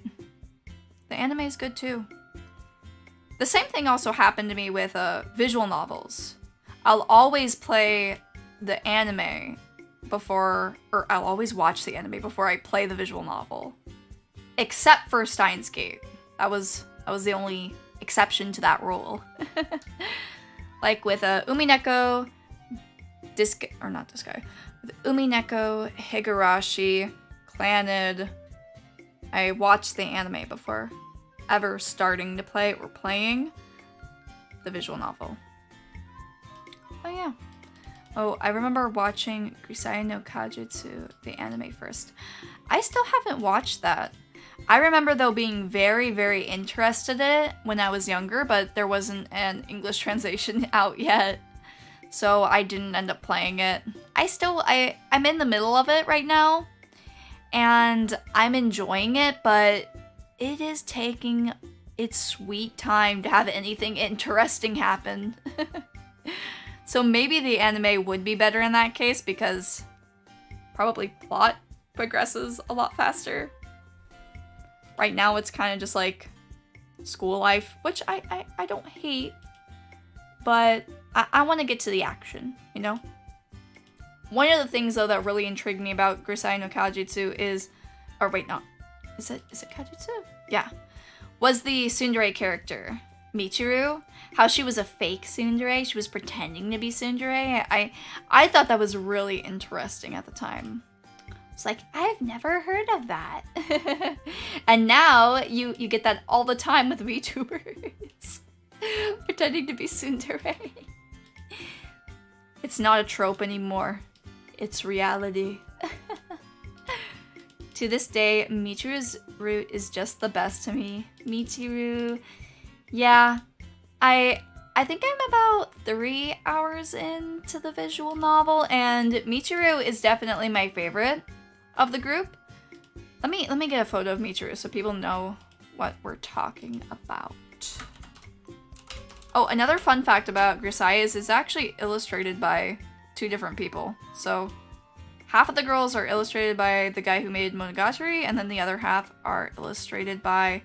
the anime is good too. The same thing also happened to me with visual novels. I'll always play the anime before, or I'll always watch the anime before I play the visual novel. Except for Steins Gate. That was the only exception to that rule. Like with Umineko, with Umineko, Higurashi, Clannad, I watched the anime before ever starting to play or playing the visual novel. Oh yeah. Oh, I remember watching Grisai no Kajutsu, the anime first. I still haven't watched that. I remember though being very, very interested in it when I was younger, but there wasn't an English translation out yet. So I didn't end up playing it. I'm in the middle of it right now. And I'm enjoying it, but it is taking its sweet time to have anything interesting happen. So maybe the anime would be better in that case because probably plot progresses a lot faster. Right now it's kind of just like school life, which I don't hate, but I want to get to the action, you know? One of the things though that really intrigued me about Grisai no Kajutsu is, or wait, no. Is it Kajutsu? Yeah. Was the tsundere character, Michiru. How she was a fake tsundere. She was pretending to be tsundere. I thought that was really interesting at the time. It's like, I've never heard of that. And now you get that all the time with VTubers. Pretending to be tsundere. It's not a trope anymore. It's reality. To this day, Michiru's route is just the best to me. Michiru. Yeah. I think I'm about 3 hours into the visual novel, and Michiru is definitely my favorite of the group. Let me get a photo of Michiru so people know what we're talking about. Oh, another fun fact about Grisai is it's actually illustrated by 2 different people. So half of the girls are illustrated by the guy who made Monogatari, and then the other half are illustrated by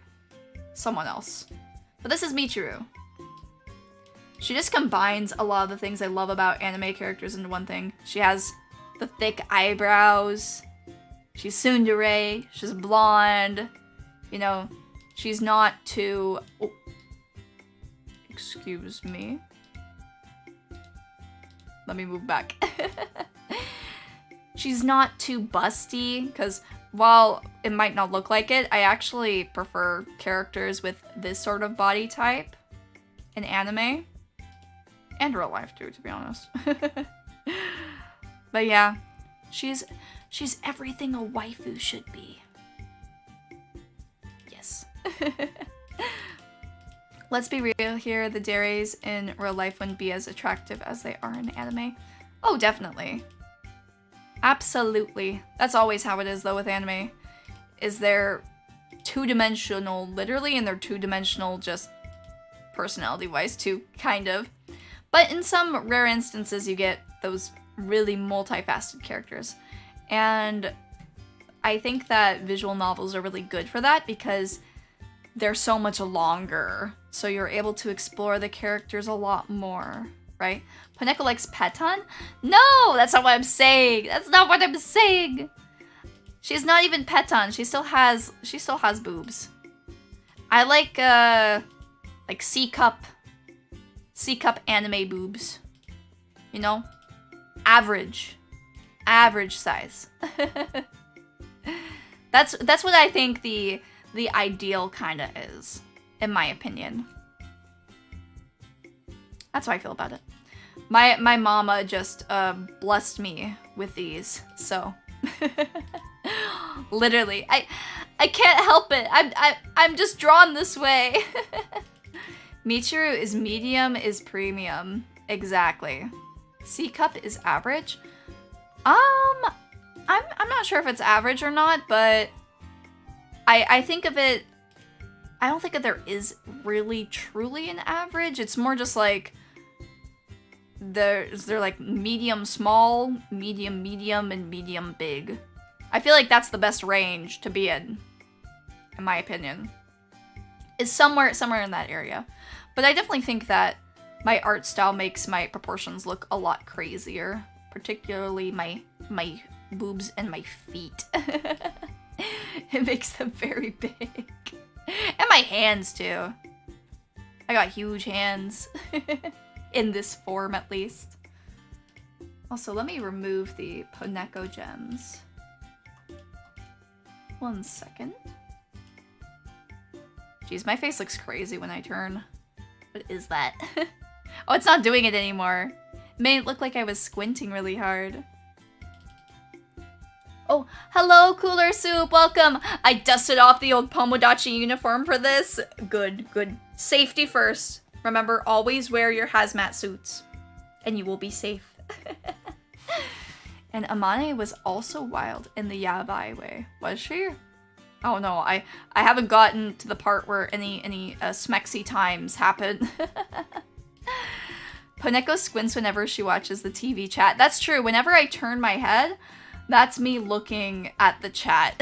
someone else. But this is Michiru. She just combines a lot of the things I love about anime characters into one thing. She has the thick eyebrows. She's tsundere. She's blonde. You know, she's not too... Oh. Excuse me. Let me move back. She's not too busty, because while it might not look like it, I actually prefer characters with this sort of body type in anime. And real life too, to be honest. But yeah, she's everything a waifu should be. Yes. Let's be real here, the deres in real life wouldn't be as attractive as they are in anime. Oh, definitely. Absolutely. That's always how it is though with anime. Is they're two-dimensional literally, and they're two-dimensional just personality-wise too, kind of. But in some rare instances you get those really multifaceted characters. And I think that visual novels are really good for that because they're so much longer. So you're able to explore the characters a lot more, right? Poneko likes Peton? No, that's not what I'm saying. That's not what I'm saying. She's not even Peton. She still has boobs. I like C-cup anime boobs. You know? Average size. That's what I think the ideal kind of is, in my opinion. That's how I feel about it. My mama just blessed me with these, so literally, I can't help it. I'm just drawn this way. Michiru is medium, is premium. Exactly. C-cup is average. I'm not sure if it's average or not, but I think of it. I don't think that there is really truly an average. It's more just like they're like medium small, medium medium, and medium big. I feel like that's the best range to be in my opinion. Is somewhere in that area. But I definitely think that my art style makes my proportions look a lot crazier, particularly my boobs and my feet. It makes them very big. And my hands too. I got huge hands. In this form at least. Also, let me remove the Poneko gems. 1 second. Jeez, my face looks crazy when I turn. What is that? Oh, it's not doing it anymore. It made it look like I was squinting really hard. Oh, hello, Cooler Soup, welcome! I dusted off the old Pomodachi uniform for this. Good, good. Safety first. Remember, always wear your hazmat suits. And you will be safe. And Amane was also wild in the yabai way. Was she? Oh no, I haven't gotten to the part where any smexy times happen. Poneko squints whenever she watches the TV chat. That's true. Whenever I turn my head, that's me looking at the chat.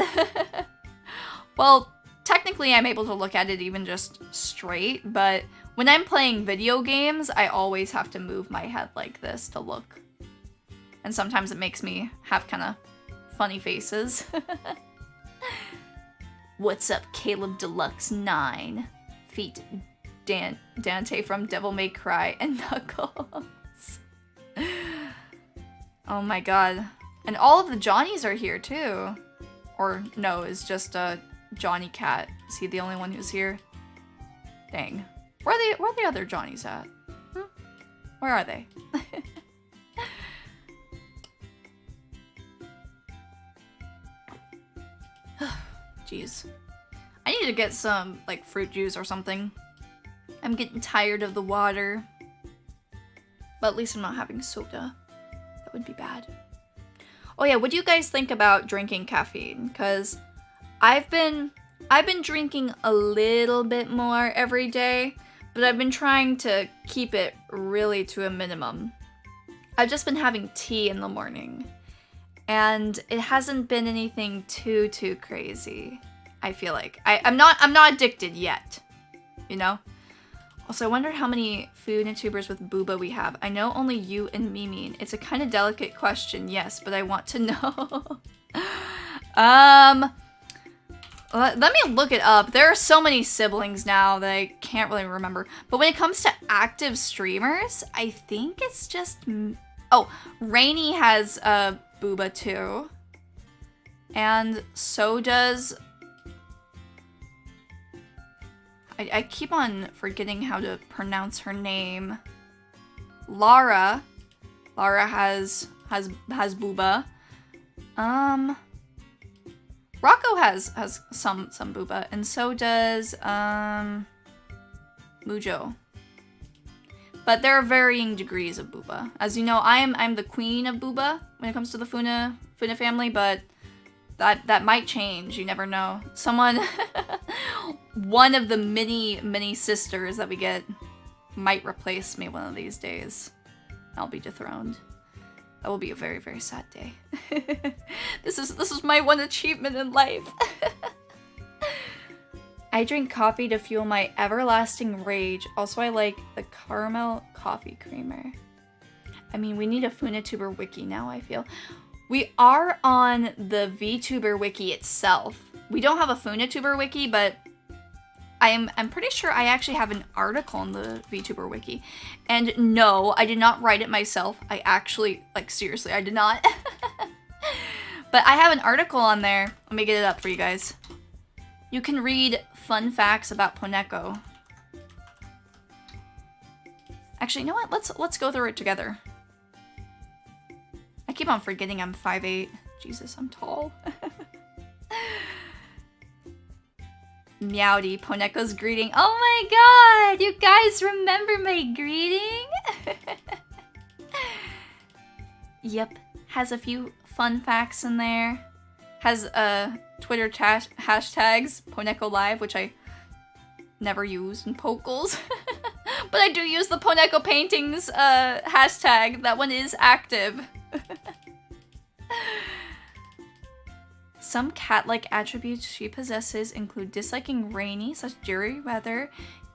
Well, technically I'm able to look at it even just straight, but when I'm playing video games, I always have to move my head like this to look. And sometimes it makes me have kind of funny faces. What's up, Caleb Deluxe 9? Feet Dante from Devil May Cry and Knuckles. Oh my god. And all of the Johnnies are here too. Or no, it's just a Johnny Cat. Is he the only one who's here? Dang. Where are the other Johnnies at? Where are they? Jeez. I need to get some, like, fruit juice or something. I'm getting tired of the water. But at least I'm not having soda. That would be bad. Oh yeah, what do you guys think about drinking caffeine? Because I've been drinking a little bit more every day, but I've been trying to keep it really to a minimum. I've just been having tea in the morning. And it hasn't been anything too crazy, I feel like. I'm not addicted yet, you know? Also, I wonder how many Funatubers with booba we have. I know only you and Mimi. It's a kind of delicate question, yes, but I want to know. Let me look it up. There are so many siblings now that I can't really remember. But when it comes to active streamers, I think it's just... Oh, Rainy has a booba too. And so does... I keep on forgetting how to pronounce her name. Lara. Lara has has booba. Rocco has some booba, and so does Mujo. But there are varying degrees of booba. As you know, I'm the queen of booba when it comes to the Funa family, but that might change. You never know. Someone, one of the many sisters that we get might replace me one of these days. I'll be dethroned. That will be a very, very sad day. This is my one achievement in life. I drink coffee to fuel my everlasting rage. Also, I like the caramel coffee creamer. I mean, we need a Funatuber wiki now, I feel. We are on the Vtuber wiki itself. We don't have a Funatuber wiki, but I'm pretty sure I actually have an article on the Vtuber wiki. And no, I did not write it myself. I actually, like, seriously, I did not. But I have an article on there. Let me get it up for you guys. You can read fun facts about Poneko. Actually, you know what? Let's go through it together. I keep on forgetting I'm 5'8". Jesus, I'm tall. Meowdy, Poneko's greeting. Oh my god! You guys remember my greeting? Yep. Has a few fun facts in there. Has Twitter hashtags, Poneko Live, which I never use in Pokels. But I do use the Poneko Paintings hashtag. That one is active. Some cat-like attributes she possesses include disliking rainy, such dreary weather,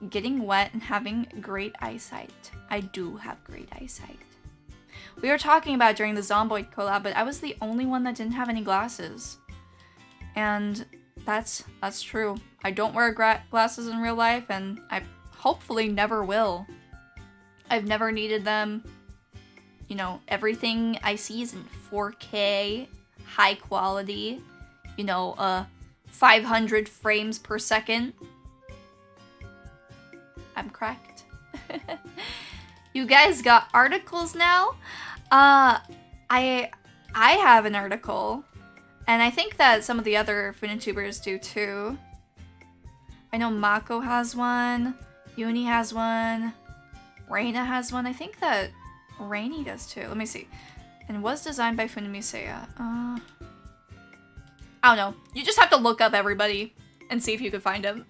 getting wet, and having great eyesight. I do have great eyesight. We were talking about it during the Zomboid collab, but I was the only one that didn't have any glasses. And that's true. I don't wear glasses in real life, and I hopefully never will. I've never needed them. You know, everything I see is in 4K, high quality, you know, 500 frames per second. I'm cracked. You guys got articles now? I have an article, and I think that some of the other Funatubers do too. I know Mako has one, Uni has one, Reina has one. I think that Rainy does too. Let me see. And was designed by Funamusea. I don't know. You just have to look up everybody and see if you can find them.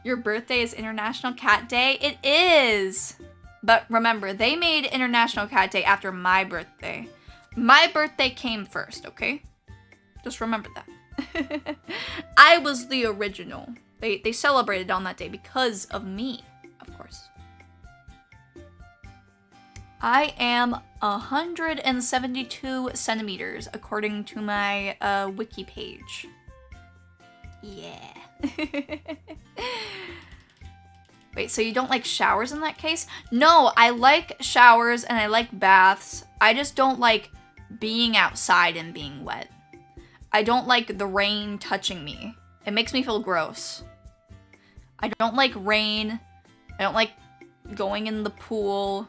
Your birthday is International Cat Day? It is! But remember, they made International Cat Day after my birthday. My birthday came first, okay? Just remember that. I was the original. They celebrated on that day because of me, of course. I am 172 centimeters, according to my wiki page. Yeah. Wait, so you don't like showers in that case? No, I like showers and I like baths. I just don't like being outside and being wet. I don't like the rain touching me. It makes me feel gross. I don't like rain. I don't like going in the pool.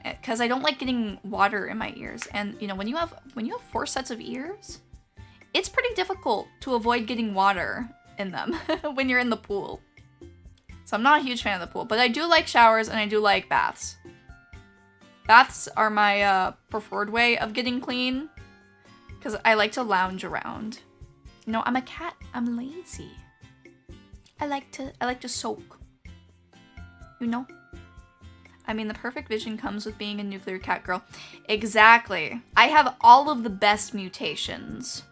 Because I don't like getting water in my ears. And, you know, when you have 4 sets of ears, it's pretty difficult to avoid getting water in them when you're in the pool. So I'm not a huge fan of the pool, but I do like showers and I do like baths. Baths are my preferred way of getting clean because I like to lounge around. You know, I'm a cat. I'm lazy. I like to soak. You know? I mean, the perfect vision comes with being a nuclear cat girl. Exactly. I have all of the best mutations.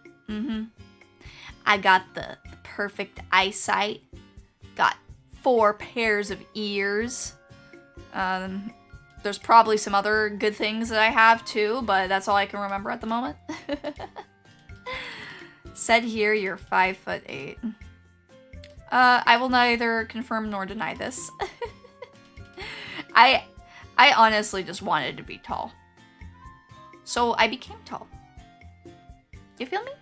I got the perfect eyesight. Got 4 pairs of ears. There's probably some other good things that I have too, but that's all I can remember at the moment. Said here you're 5'8". I will neither confirm nor deny this. I honestly just wanted to be tall. So I became tall. You feel me?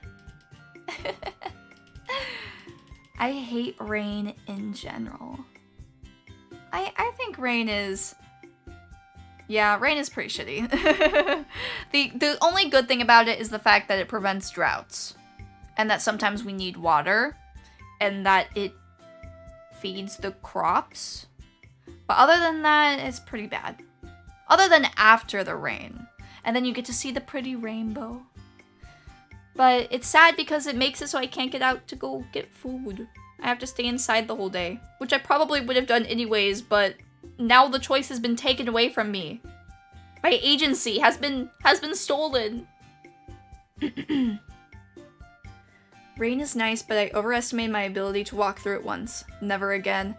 I hate rain in general. I think rain is, Yeah, rain is pretty shitty. The only good thing about it is the fact that it prevents droughts. And that sometimes we need water. And that it feeds the crops. But other than that, it's pretty bad. Other than after the rain. And then you get to see the pretty rainbow. But it's sad because it makes it so I can't get out to go get food. I have to stay inside the whole day. Which I probably would have done anyways, but now the choice has been taken away from me. My agency has been stolen. Rain is nice, but I overestimated my ability to walk through it once. Never again.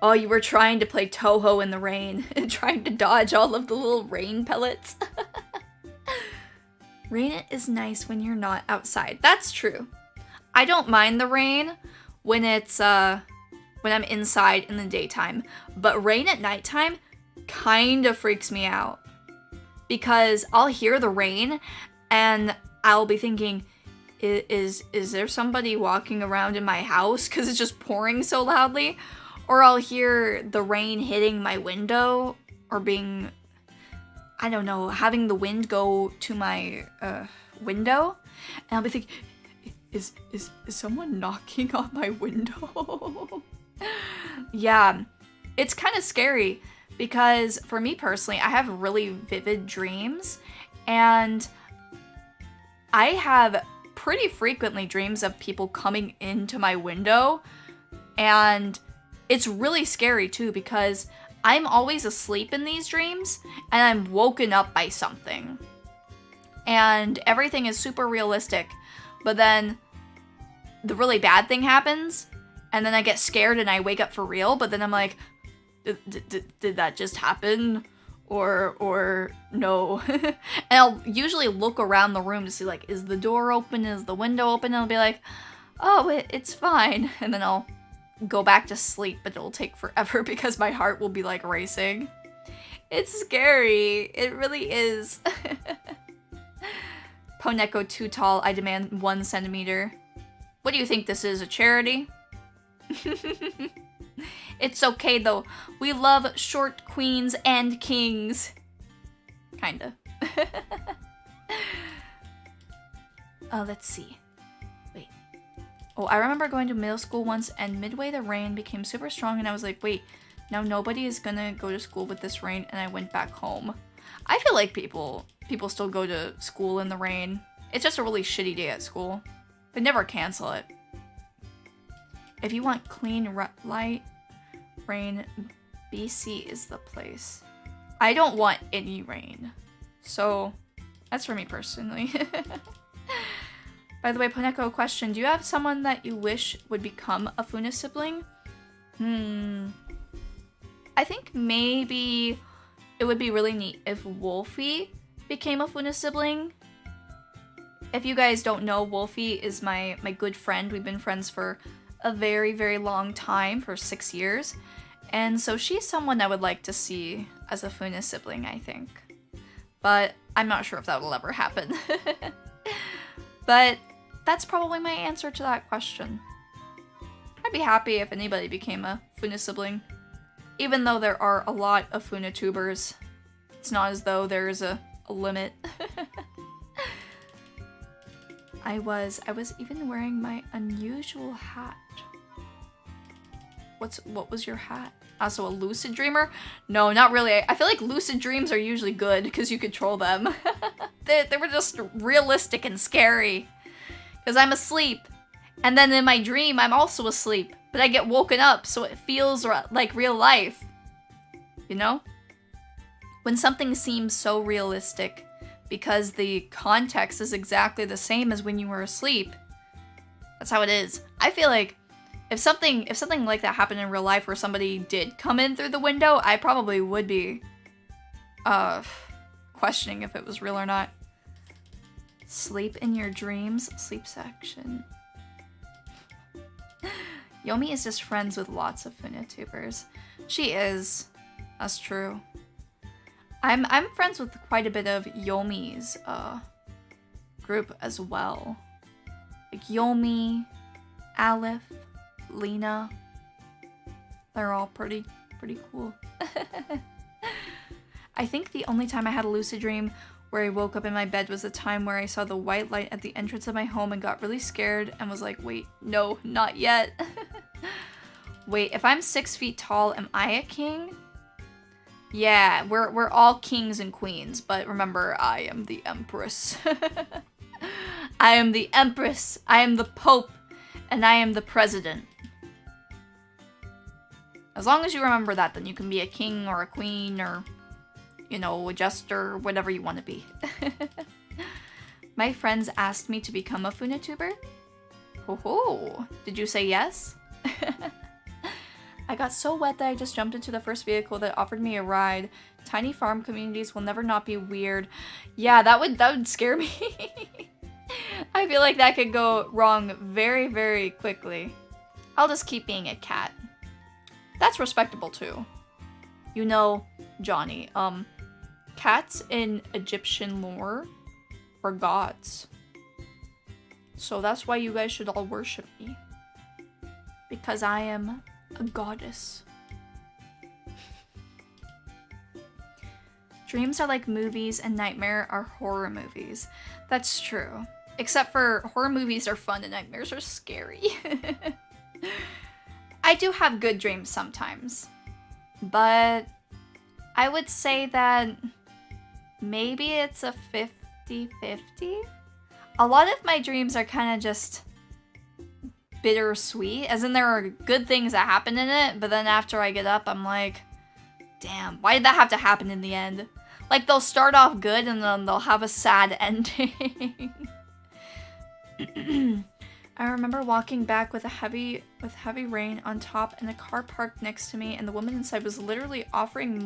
Oh, you were trying to play Toho in the rain and trying to dodge all of the little rain pellets. Rain is nice when you're not outside. That's true. I don't mind the rain when it's when I'm inside in the daytime, but rain at nighttime kind of freaks me out because I'll hear the rain and I'll be thinking, is there somebody walking around in my house because it's just pouring so loudly? Or I'll hear the rain hitting my window or being, I don't know, having the wind go to my window, and I'll be thinking, is someone knocking on my window? Yeah, it's kind of scary because for me personally, I have really vivid dreams, and I have pretty frequently dreams of people coming into my window, and it's really scary too because I'm always asleep in these dreams and I'm woken up by something. And everything is super realistic. But then the really bad thing happens and then I get scared and I wake up for real. But then I'm like, did that just happen? Or no. And I'll usually look around the room to see like, is the door open? Is the window open? And I'll be like, oh, it's fine. And then I'll go back to sleep, but it'll take forever because my heart will be like racing. It's scary. It really is. Poneko too tall. I demand 1 centimeter. What do you think this is, a charity? It's okay though. We love short queens and kings. Kinda. Let's see. Oh, I remember going to middle school once and midway the rain became super strong and I was like, wait, now nobody is gonna go to school with this rain, and I went back home. I feel like people still go to school in the rain. It's just a really shitty day at school. But never cancel it. If you want clean light rain, BC is the place. I don't want any rain. So, that's for me personally. By the way, Poneko, question. Do you have someone that you wish would become a Funa sibling? I think maybe it would be really neat if Wolfie became a Funa sibling. If you guys don't know, Wolfie is my good friend. We've been friends for a very, very long time, for 6 years. And so she's someone I would like to see as a Funa sibling, I think. But I'm not sure if that will ever happen. But that's probably my answer to that question. I'd be happy if anybody became a Funa sibling. Even though there are a lot of Funatubers, it's not as though there's a limit. I was even wearing my unusual hat. What was your hat? Also a lucid dreamer? No, not really. I feel like lucid dreams are usually good because you control them. They were just realistic and scary. Because I'm asleep. And then in my dream, I'm also asleep. But I get woken up, so it feels like real life. You know? When something seems so realistic because the context is exactly the same as when you were asleep, that's how it is. I feel like if something like that happened in real life where somebody did come in through the window, I probably would be questioning if it was real or not. Sleep in your dreams, sleep section. Yomi is just friends with lots of Funatubers. She is. That's true. I'm friends with quite a bit of Yomi's group as well. Like Yomi, Aleph, Lena. They're all pretty cool. I think the only time I had a lucid dream where I woke up in my bed was the time where I saw the white light at the entrance of my home and got really scared and was like, wait, no, not yet. Wait, if I'm 6 feet tall, am I a king? Yeah, we're all kings and queens, but remember, I am the empress. I am the empress, I am the pope, and I am the president. As long as you remember that, then you can be a king or a queen or, you know, a jester, whatever you want to be. My friends asked me to become a Funatuber. Ho ho, did you say yes? I got so wet that I just jumped into the first vehicle that offered me a ride. Tiny farm communities will never not be weird. Yeah, that would scare me. I feel like that could go wrong very, very quickly. I'll just keep being a cat. That's respectable too. You know, Johnny, cats in Egyptian lore are gods. So that's why you guys should all worship me. Because I am a goddess. Dreams are like movies and nightmare are horror movies. That's true. Except for horror movies are fun and nightmares are scary. I do have good dreams sometimes. But I would say that maybe it's a 50-50. A lot of my dreams are kind of just bittersweet, as in there are good things that happen in it, but then after I get up, I'm like, damn, why did that have to happen in the end? Like, they'll start off good and then they'll have a sad ending. I remember walking back with heavy rain on top and a car parked next to me, and the woman inside was literally offering me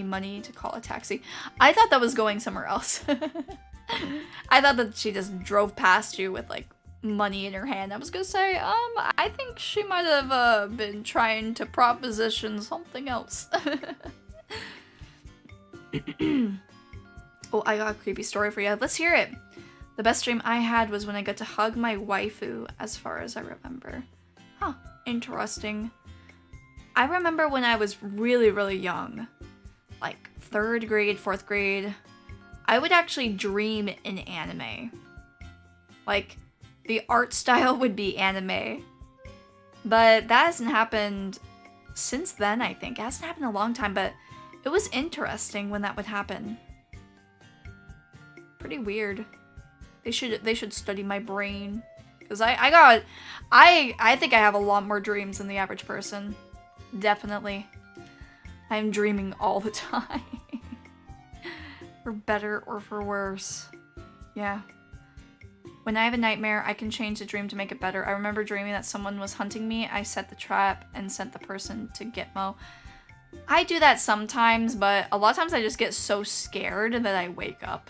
money to call a taxi. I thought that was going somewhere else. I thought that she just drove past you with like money in her hand. I was gonna say, I think she might have been trying to proposition something else. Oh, I got a creepy story for you. Let's hear it. The best dream I had was when I got to hug my waifu, as far as I remember. Huh, interesting. I remember when I was really, really young, like 3rd grade, 4th grade, I would actually dream in anime. Like, the art style would be anime. But that hasn't happened since then, I think. It hasn't happened in a long time, but it was interesting when that would happen. Pretty weird. They should study my brain. Because I think I have a lot more dreams than the average person. Definitely. I'm dreaming all the time. For better or for worse. Yeah. When I have a nightmare, I can change the dream to make it better. I remember dreaming that someone was hunting me. I set the trap and sent the person to Gitmo. I do that sometimes, but a lot of times I just get so scared that I wake up.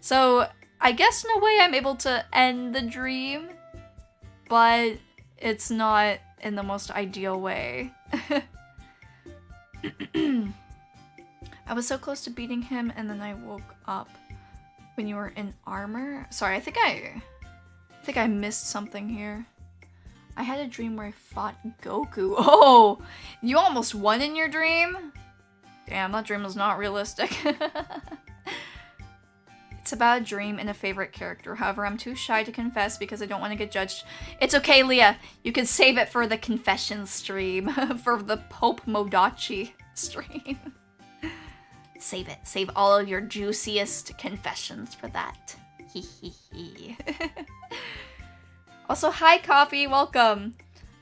So, I guess in a way I'm able to end the dream, but it's not in the most ideal way. I was so close to beating him and then I woke up when you were in armor. Sorry, I think I missed something here. I had a dream where I fought Goku. Oh, you almost won in your dream? Damn, that dream was not realistic. It's about a dream and a favorite character. However, I'm too shy to confess because I don't want to get judged. It's okay, Leah. You can save it for the confession stream. For the Pope Modachi stream. Save it. Save all of your juiciest confessions for that. Hee. Also, hi, Coffee. Welcome.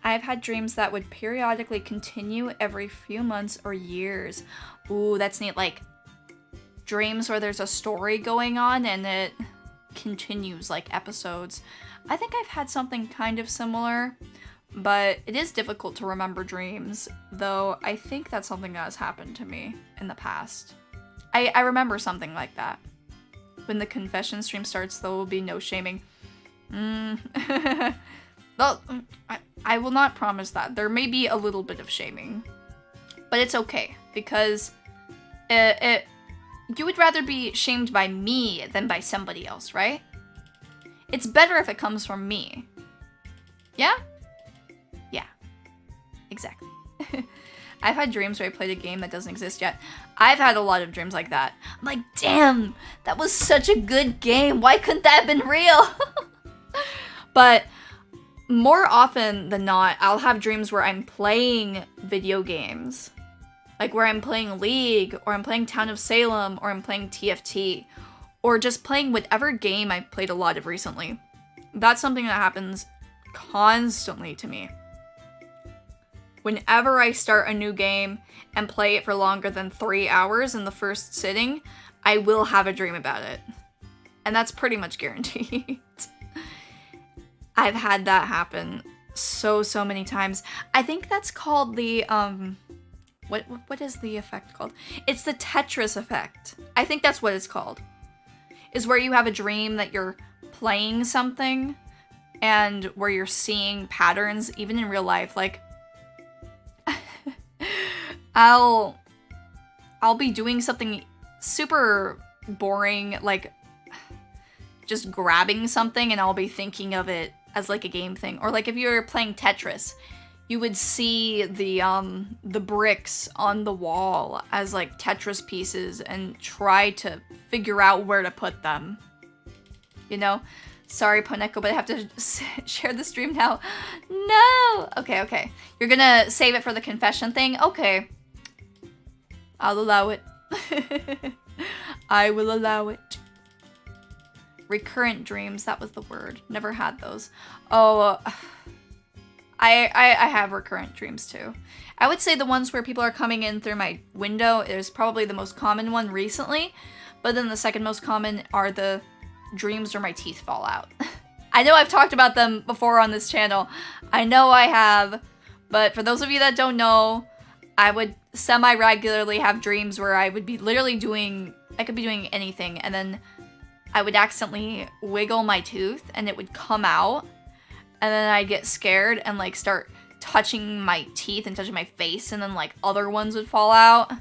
I've had dreams that would periodically continue every few months or years. Ooh, that's neat. Like, dreams where there's a story going on and it continues like episodes. I think I've had something kind of similar, but it is difficult to remember dreams, though I think that's something that has happened to me in the past. I remember something like that. When the confession stream starts, there will be no shaming. Well, I will not promise that. There may be a little bit of shaming, but it's okay because you would rather be shamed by me than by somebody else, right? It's better if it comes from me. Yeah? Yeah. Exactly. I've had dreams where I played a game that doesn't exist yet. I've had a lot of dreams like that. I'm like, damn, that was such a good game. Why couldn't that have been real? But more often than not, I'll have dreams where I'm playing video games. Like where I'm playing League, or I'm playing Town of Salem, or I'm playing TFT, or just playing whatever game I've played a lot of recently. That's something that happens constantly to me. Whenever I start a new game and play it for longer than 3 hours in the first sitting, I will have a dream about it. And that's pretty much guaranteed. I've had that happen so many times. I think that's called the, what is the effect called? It's the Tetris effect. I think that's what it's called. Is where you have a dream that you're playing something and where you're seeing patterns even in real life. Like, I'll be doing something super boring, like just grabbing something, and I'll be thinking of it as like a game thing. Or like if you're playing Tetris, you would see the bricks on the wall as like Tetris pieces and try to figure out where to put them. You know? Sorry, Poneko, but I have to share the stream now. No! Okay. You're gonna save it for the confession thing? Okay. I'll allow it. I will allow it. Recurrent dreams, that was the word. Never had those. Oh, I have recurrent dreams too. I would say the ones where people are coming in through my window is probably the most common one recently, but then the second most common are the dreams where my teeth fall out. I know I've talked about them before on this channel. I know I have, but for those of you that don't know, I would semi-regularly have dreams where I would be literally I could be doing anything, and then I would accidentally wiggle my tooth and it would come out, and then I'd get scared and like start touching my teeth and touching my face, and then like other ones would fall out,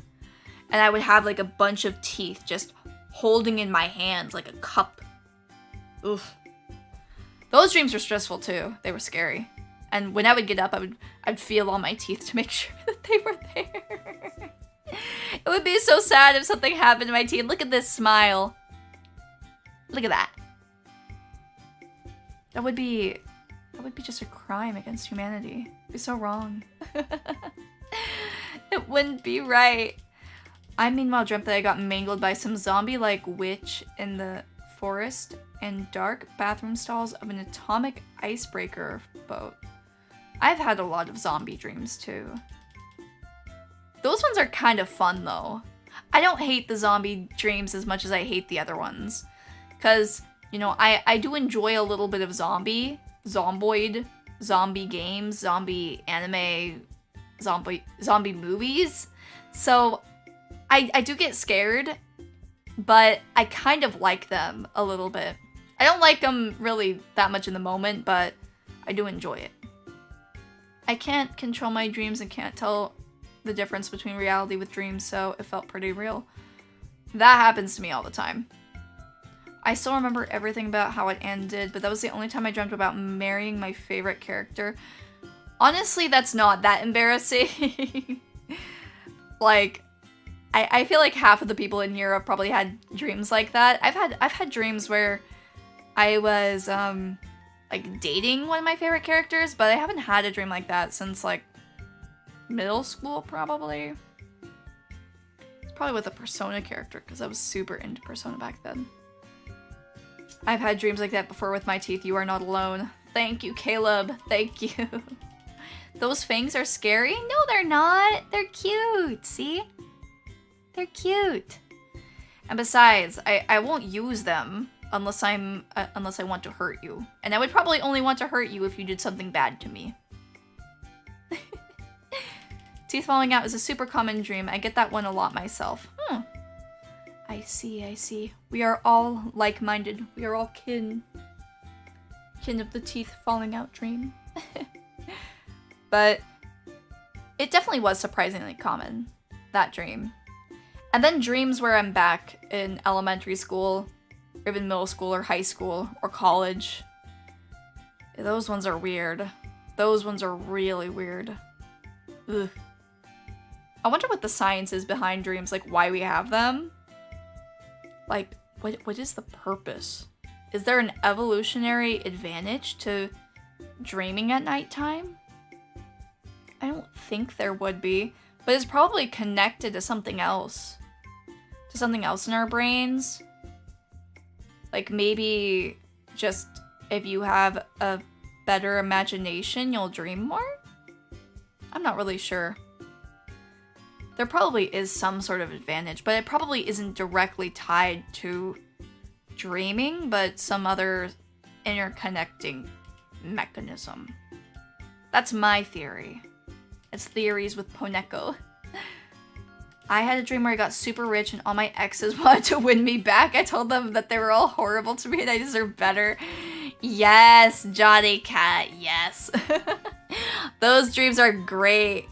and I would have like a bunch of teeth just holding in my hands like a cup. Oof. Those dreams were stressful too. They were scary. And when I would get up, I'd feel all my teeth to make sure that they were there. It would be so sad if something happened to my teeth. Look at this smile. Look at that. That would be just a crime against humanity. It'd be so wrong. It wouldn't be right. I meanwhile dreamt that I got mangled by some zombie-like witch in the forest and dark bathroom stalls of an atomic icebreaker boat. I've had a lot of zombie dreams too. Those ones are kind of fun though. I don't hate the zombie dreams as much as I hate the other ones. Because, you know, I do enjoy a little bit of zomboid, zombie games, zombie anime, zombie movies. So I do get scared, but I kind of like them a little bit. I don't like them really that much in the moment, but I do enjoy it. I can't control my dreams and can't tell the difference between reality with dreams, so it felt pretty real. That happens to me all the time. I still remember everything about how it ended, but that was the only time I dreamt about marrying my favorite character. Honestly, that's not that embarrassing. Like, I feel like half of the people in here have probably had dreams like that. I've had dreams where I was like dating one of my favorite characters, but I haven't had a dream like that since like middle school probably. It's probably with a Persona character because I was super into Persona back then. I've had dreams like that before with my teeth. You are not alone. Thank you, Caleb. Thank you. Those fangs are scary? No, they're not. They're cute. See? They're cute. And besides, I won't use them unless I want to hurt you. And I would probably only want to hurt you if you did something bad to me. Teeth falling out is a super common dream. I get that one a lot myself. I see. We are all like-minded. We are all kin. Kin of the teeth falling out dream. But it definitely was surprisingly common, that dream. And then dreams where I'm back in elementary school, or even middle school, or high school, or college. Those ones are weird. Those ones are really weird. Ugh. I wonder what the science is behind dreams, like why we have them. Like, what is the purpose? Is there an evolutionary advantage to dreaming at nighttime? I don't think there would be, but it's probably connected to something else. To something else in our brains. Like maybe just if you have a better imagination, you'll dream more? I'm not really sure. There probably is some sort of advantage, but it probably isn't directly tied to dreaming, but some other interconnecting mechanism. That's my theory. It's theories with Poneko. I had a dream where I got super rich and all my exes wanted to win me back. I told them that they were all horrible to me and I deserve better. Yes, Johnny Cat, yes. Those dreams are great.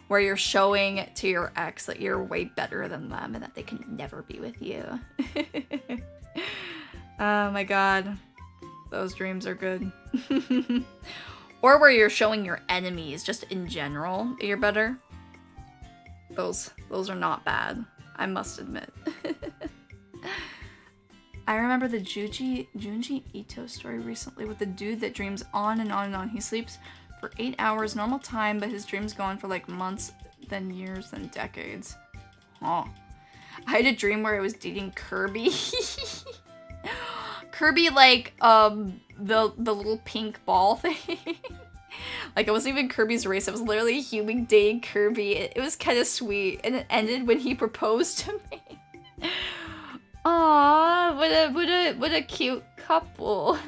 Where you're showing to your ex that you're way better than them and that they can never be with you. Oh my god. Those dreams are good. Or where you're showing your enemies, just in general, you're better. Those are not bad, I must admit. I remember the Junji Ito story recently with the dude that dreams on and on and on. He sleeps for 8 hours normal time, but his dreams go on for like months, then years, then decades. Oh. I had a dream where I was dating Kirby. Kirby, like, the little pink ball thing. Like, it wasn't even Kirby's race, it was literally a human dating Kirby. It was kind of sweet, and it ended when he proposed to me. Aww, what a cute couple.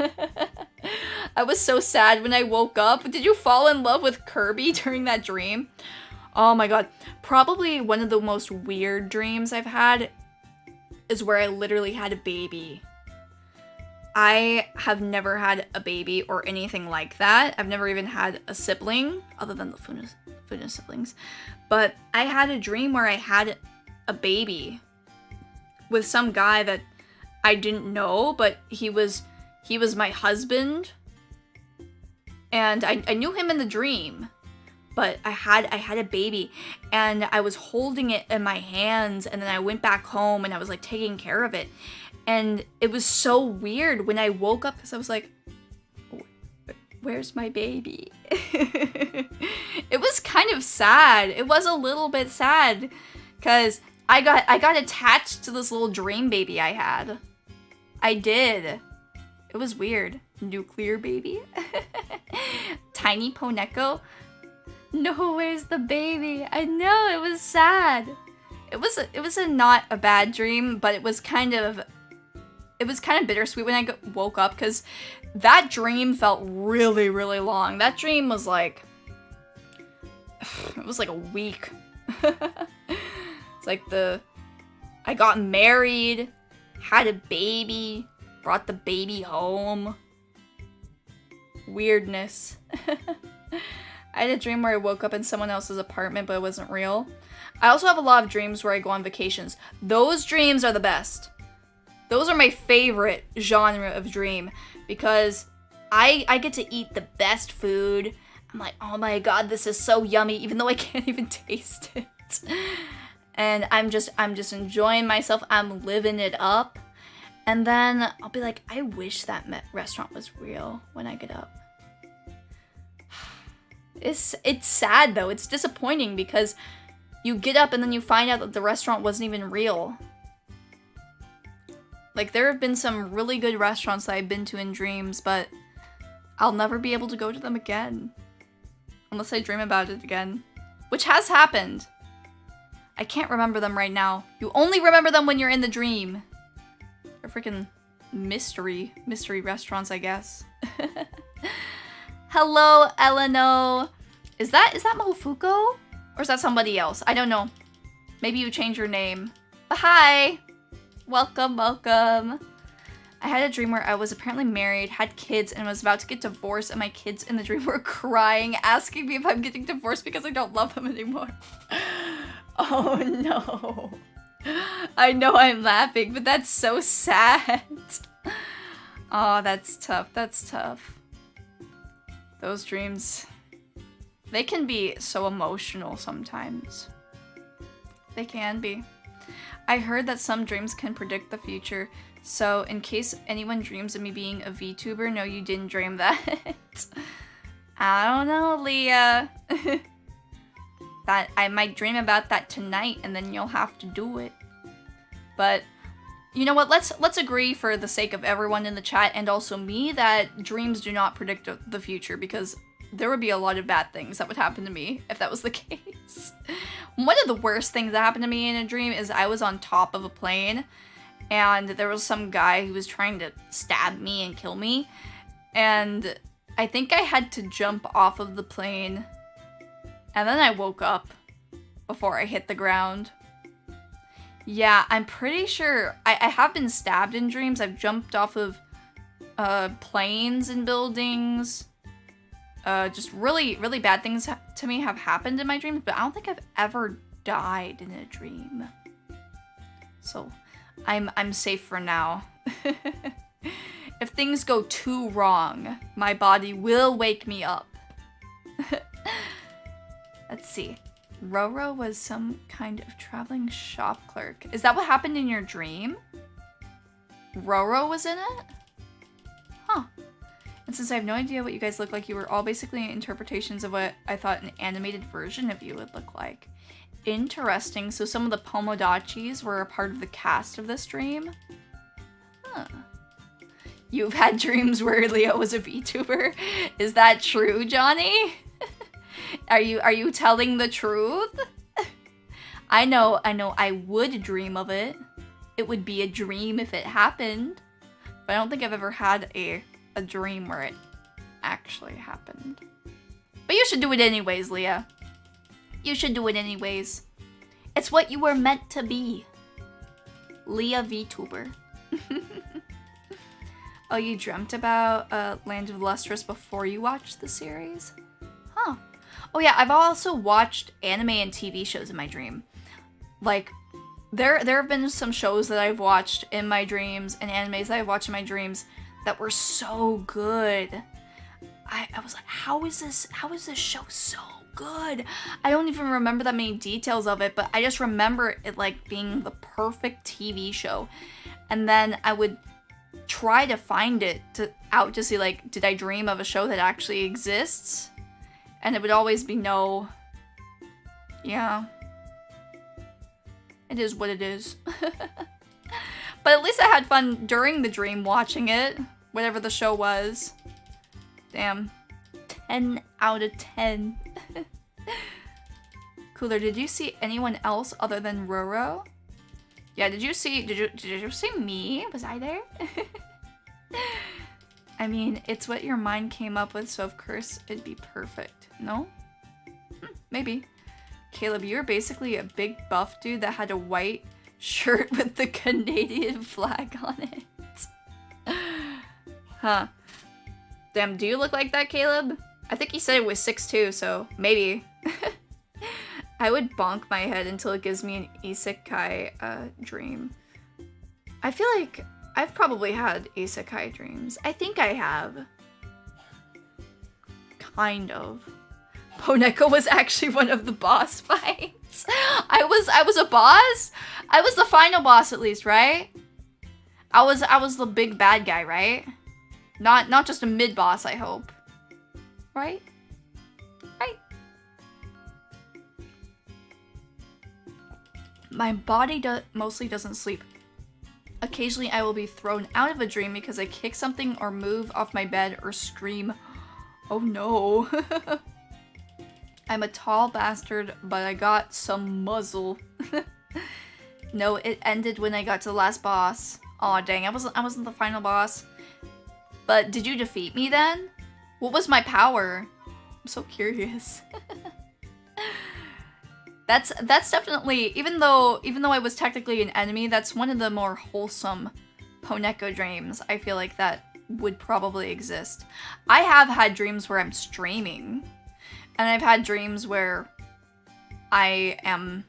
I was so sad when I woke up. Did you fall in love with Kirby during that dream? Oh my god. Probably one of the most weird dreams I've had is where I literally had a baby. I have never had a baby or anything like that. I've never even had a sibling, other than the Funa siblings. But I had a dream where I had a baby with some guy that I didn't know, but he was my husband. And I knew him in the dream, but I had a baby and I was holding it in my hands, and then I went back home and I was like taking care of it. And it was so weird when I woke up because I was like, where's my baby? It was kind of sad. It was a little bit sad because I got attached to this little dream baby I had. I did. It was weird. Nuclear baby. Tiny Poneko. No, where's the baby? I know, it was sad. It was a not a bad dream, but it was kind of bittersweet when I woke up because that dream felt really, really long. That dream was like, it was like a week. It's like I got married, had a baby, brought the baby home. Weirdness. I had a dream where I woke up in someone else's apartment, but it wasn't real. I also have a lot of dreams where I go on vacations. Those dreams are the best. Those are my favorite genre of dream because I get to eat the best food. I'm like, oh my god, this is so yummy, even though I can't even taste it. And I'm just enjoying myself. I'm living it up. And then I'll be like, I wish that restaurant was real when I get up. It's sad though. It's disappointing because you get up and then you find out that the restaurant wasn't even real. Like, there have been some really good restaurants that I've been to in dreams, but I'll never be able to go to them again. Unless I dream about it again. Which has happened. I can't remember them right now. You only remember them when you're in the dream. They're freaking mystery restaurants, I guess. Hello, Eleno. Is that Mofuko? Or is that somebody else? I don't know. Maybe you changed your name. But hi! Welcome, welcome. I had a dream where I was apparently married, had kids, and was about to get divorced, and my kids in the dream were crying, asking me if I'm getting divorced because I don't love them anymore. Oh no. I know I'm laughing, but that's so sad. Oh, that's tough. That's tough. Those dreams, they can be so emotional sometimes. They can be. I heard that some dreams can predict the future, so in case anyone dreams of me being a VTuber, no, you didn't dream that. I don't know, Leah. That I might dream about that tonight, and then you'll have to do it. But you know what? Let's agree for the sake of everyone in the chat and also me that dreams do not predict the future, because there would be a lot of bad things that would happen to me if that was the case. One of the worst things that happened to me in a dream is I was on top of a plane and there was some guy who was trying to stab me and kill me, and I think I had to jump off of the plane, and then I woke up before I hit the ground. Yeah, I'm pretty sure I have been stabbed in dreams. I've jumped off of planes and buildings. Just really, really bad things to me have happened in my dreams, but I don't think I've ever died in a dream. So I'm safe for now. If things go too wrong, my body will wake me up. Let's see. Roro was some kind of traveling shop clerk. Is that what happened in your dream? Roro was in it? Huh. And since I have no idea what you guys look like, you were all basically interpretations of what I thought an animated version of you would look like. Interesting. So some of the Pomodachis were a part of the cast of this dream? Huh. You've had dreams where Leo was a VTuber? Is that true, Johnny? Are you telling the truth? I know I would dream of it. It would be a dream if it happened. But I don't think I've ever had a dream where it actually happened. But you should do it anyways, Leah. You should do it anyways. It's what you were meant to be. Leah VTuber. Oh, you dreamt about Land of Lustrous before you watched the series? Huh. Oh yeah, I've also watched anime and TV shows in my dream. Like, there have been some shows that I've watched in my dreams and animes that I've watched in my dreams that were so good. I was like, how is this show so good? I don't even remember that many details of it, but I just remember it like being the perfect TV show. And then I would try to find it out to see, like, did I dream of a show that actually exists? And it would always be no. Yeah. It is what it is. But at least I had fun during the dream watching it, whatever the show was. Damn. 10 out of 10. Cooler, did you see anyone else other than Roro? Yeah, did you see me? Was I there? I mean, it's what your mind came up with, so of course it'd be perfect. No? Maybe. Caleb, you're basically a big buff dude that had a white shirt with the Canadian flag on it. Huh. Damn, do you look like that, Caleb? I think he said it was 6'2", so maybe. I would bonk my head until it gives me an isekai dream. I feel like I've probably had isekai dreams. I think I have. Kind of. Poneko was actually one of the boss fights. I was a boss? I was the final boss at least, right? I was the big bad guy, right? Not just a mid-boss, I hope. Right? Right. My body mostly doesn't sleep. Occasionally I will be thrown out of a dream because I kick something or move off my bed or scream. Oh no. I'm a tall bastard, but I got some muzzle. No, it ended when I got to the last boss. Aw, dang, I wasn't the final boss. But did you defeat me then? What was my power? I'm so curious. That's definitely, even though I was technically an enemy, that's one of the more wholesome Poneko dreams. I feel like that would probably exist. I have had dreams where I'm streaming, and I've had dreams where I am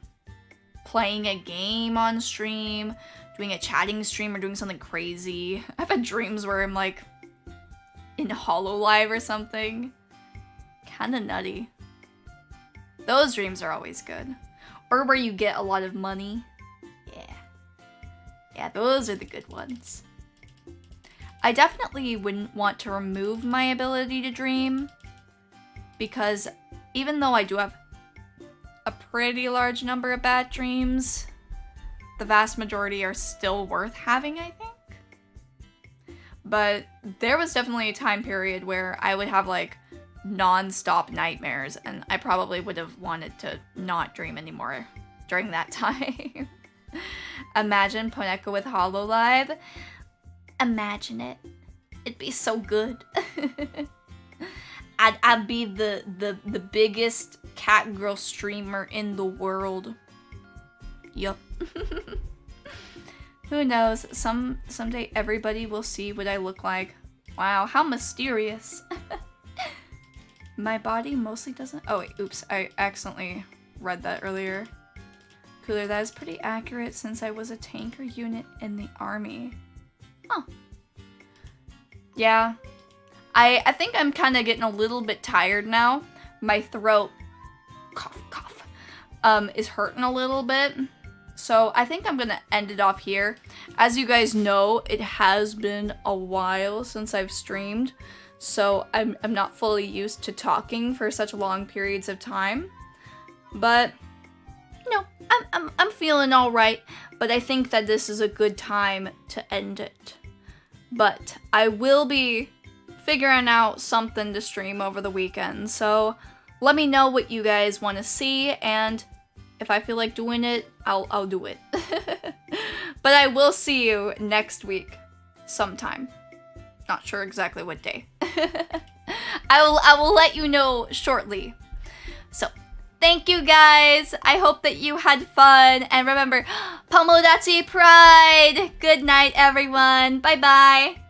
playing a game on stream, doing a chatting stream, or doing something crazy. I've had dreams where I'm like in HoloLive or something. Kinda nutty. Those dreams are always good. Or where you get a lot of money. Yeah, those are the good ones. I definitely wouldn't want to remove my ability to dream, because even though I do have a pretty large number of bad dreams, the vast majority are still worth having, I think. But there was definitely a time period where I would have like non-stop nightmares, and I probably would have wanted to not dream anymore during that time. Imagine Poneko with HoloLive. Imagine it. It'd be so good. I'd be the biggest cat girl streamer in the world. Yup. Who knows? Someday everybody will see what I look like. Wow, how mysterious. My body mostly doesn't... Oh wait, oops. I accidentally read that earlier. Cooler, that is pretty accurate since I was a tanker unit in the army. Oh. Yeah. I think I'm kind of getting a little bit tired now. My throat, cough, is hurting a little bit. So I think I'm gonna end it off here. As you guys know, it has been a while since I've streamed. So I'm not fully used to talking for such long periods of time. But, you know, I'm feeling all right. But I think that this is a good time to end it. But I will be figuring out something to stream over the weekend. So let me know what you guys want to see, and if I feel like doing it, I'll do it. But I will see you next week sometime. Not sure exactly what day. I will let you know shortly. So thank you guys. I hope that you had fun, and remember, Pomodachi Pride. Good night, everyone. Bye bye.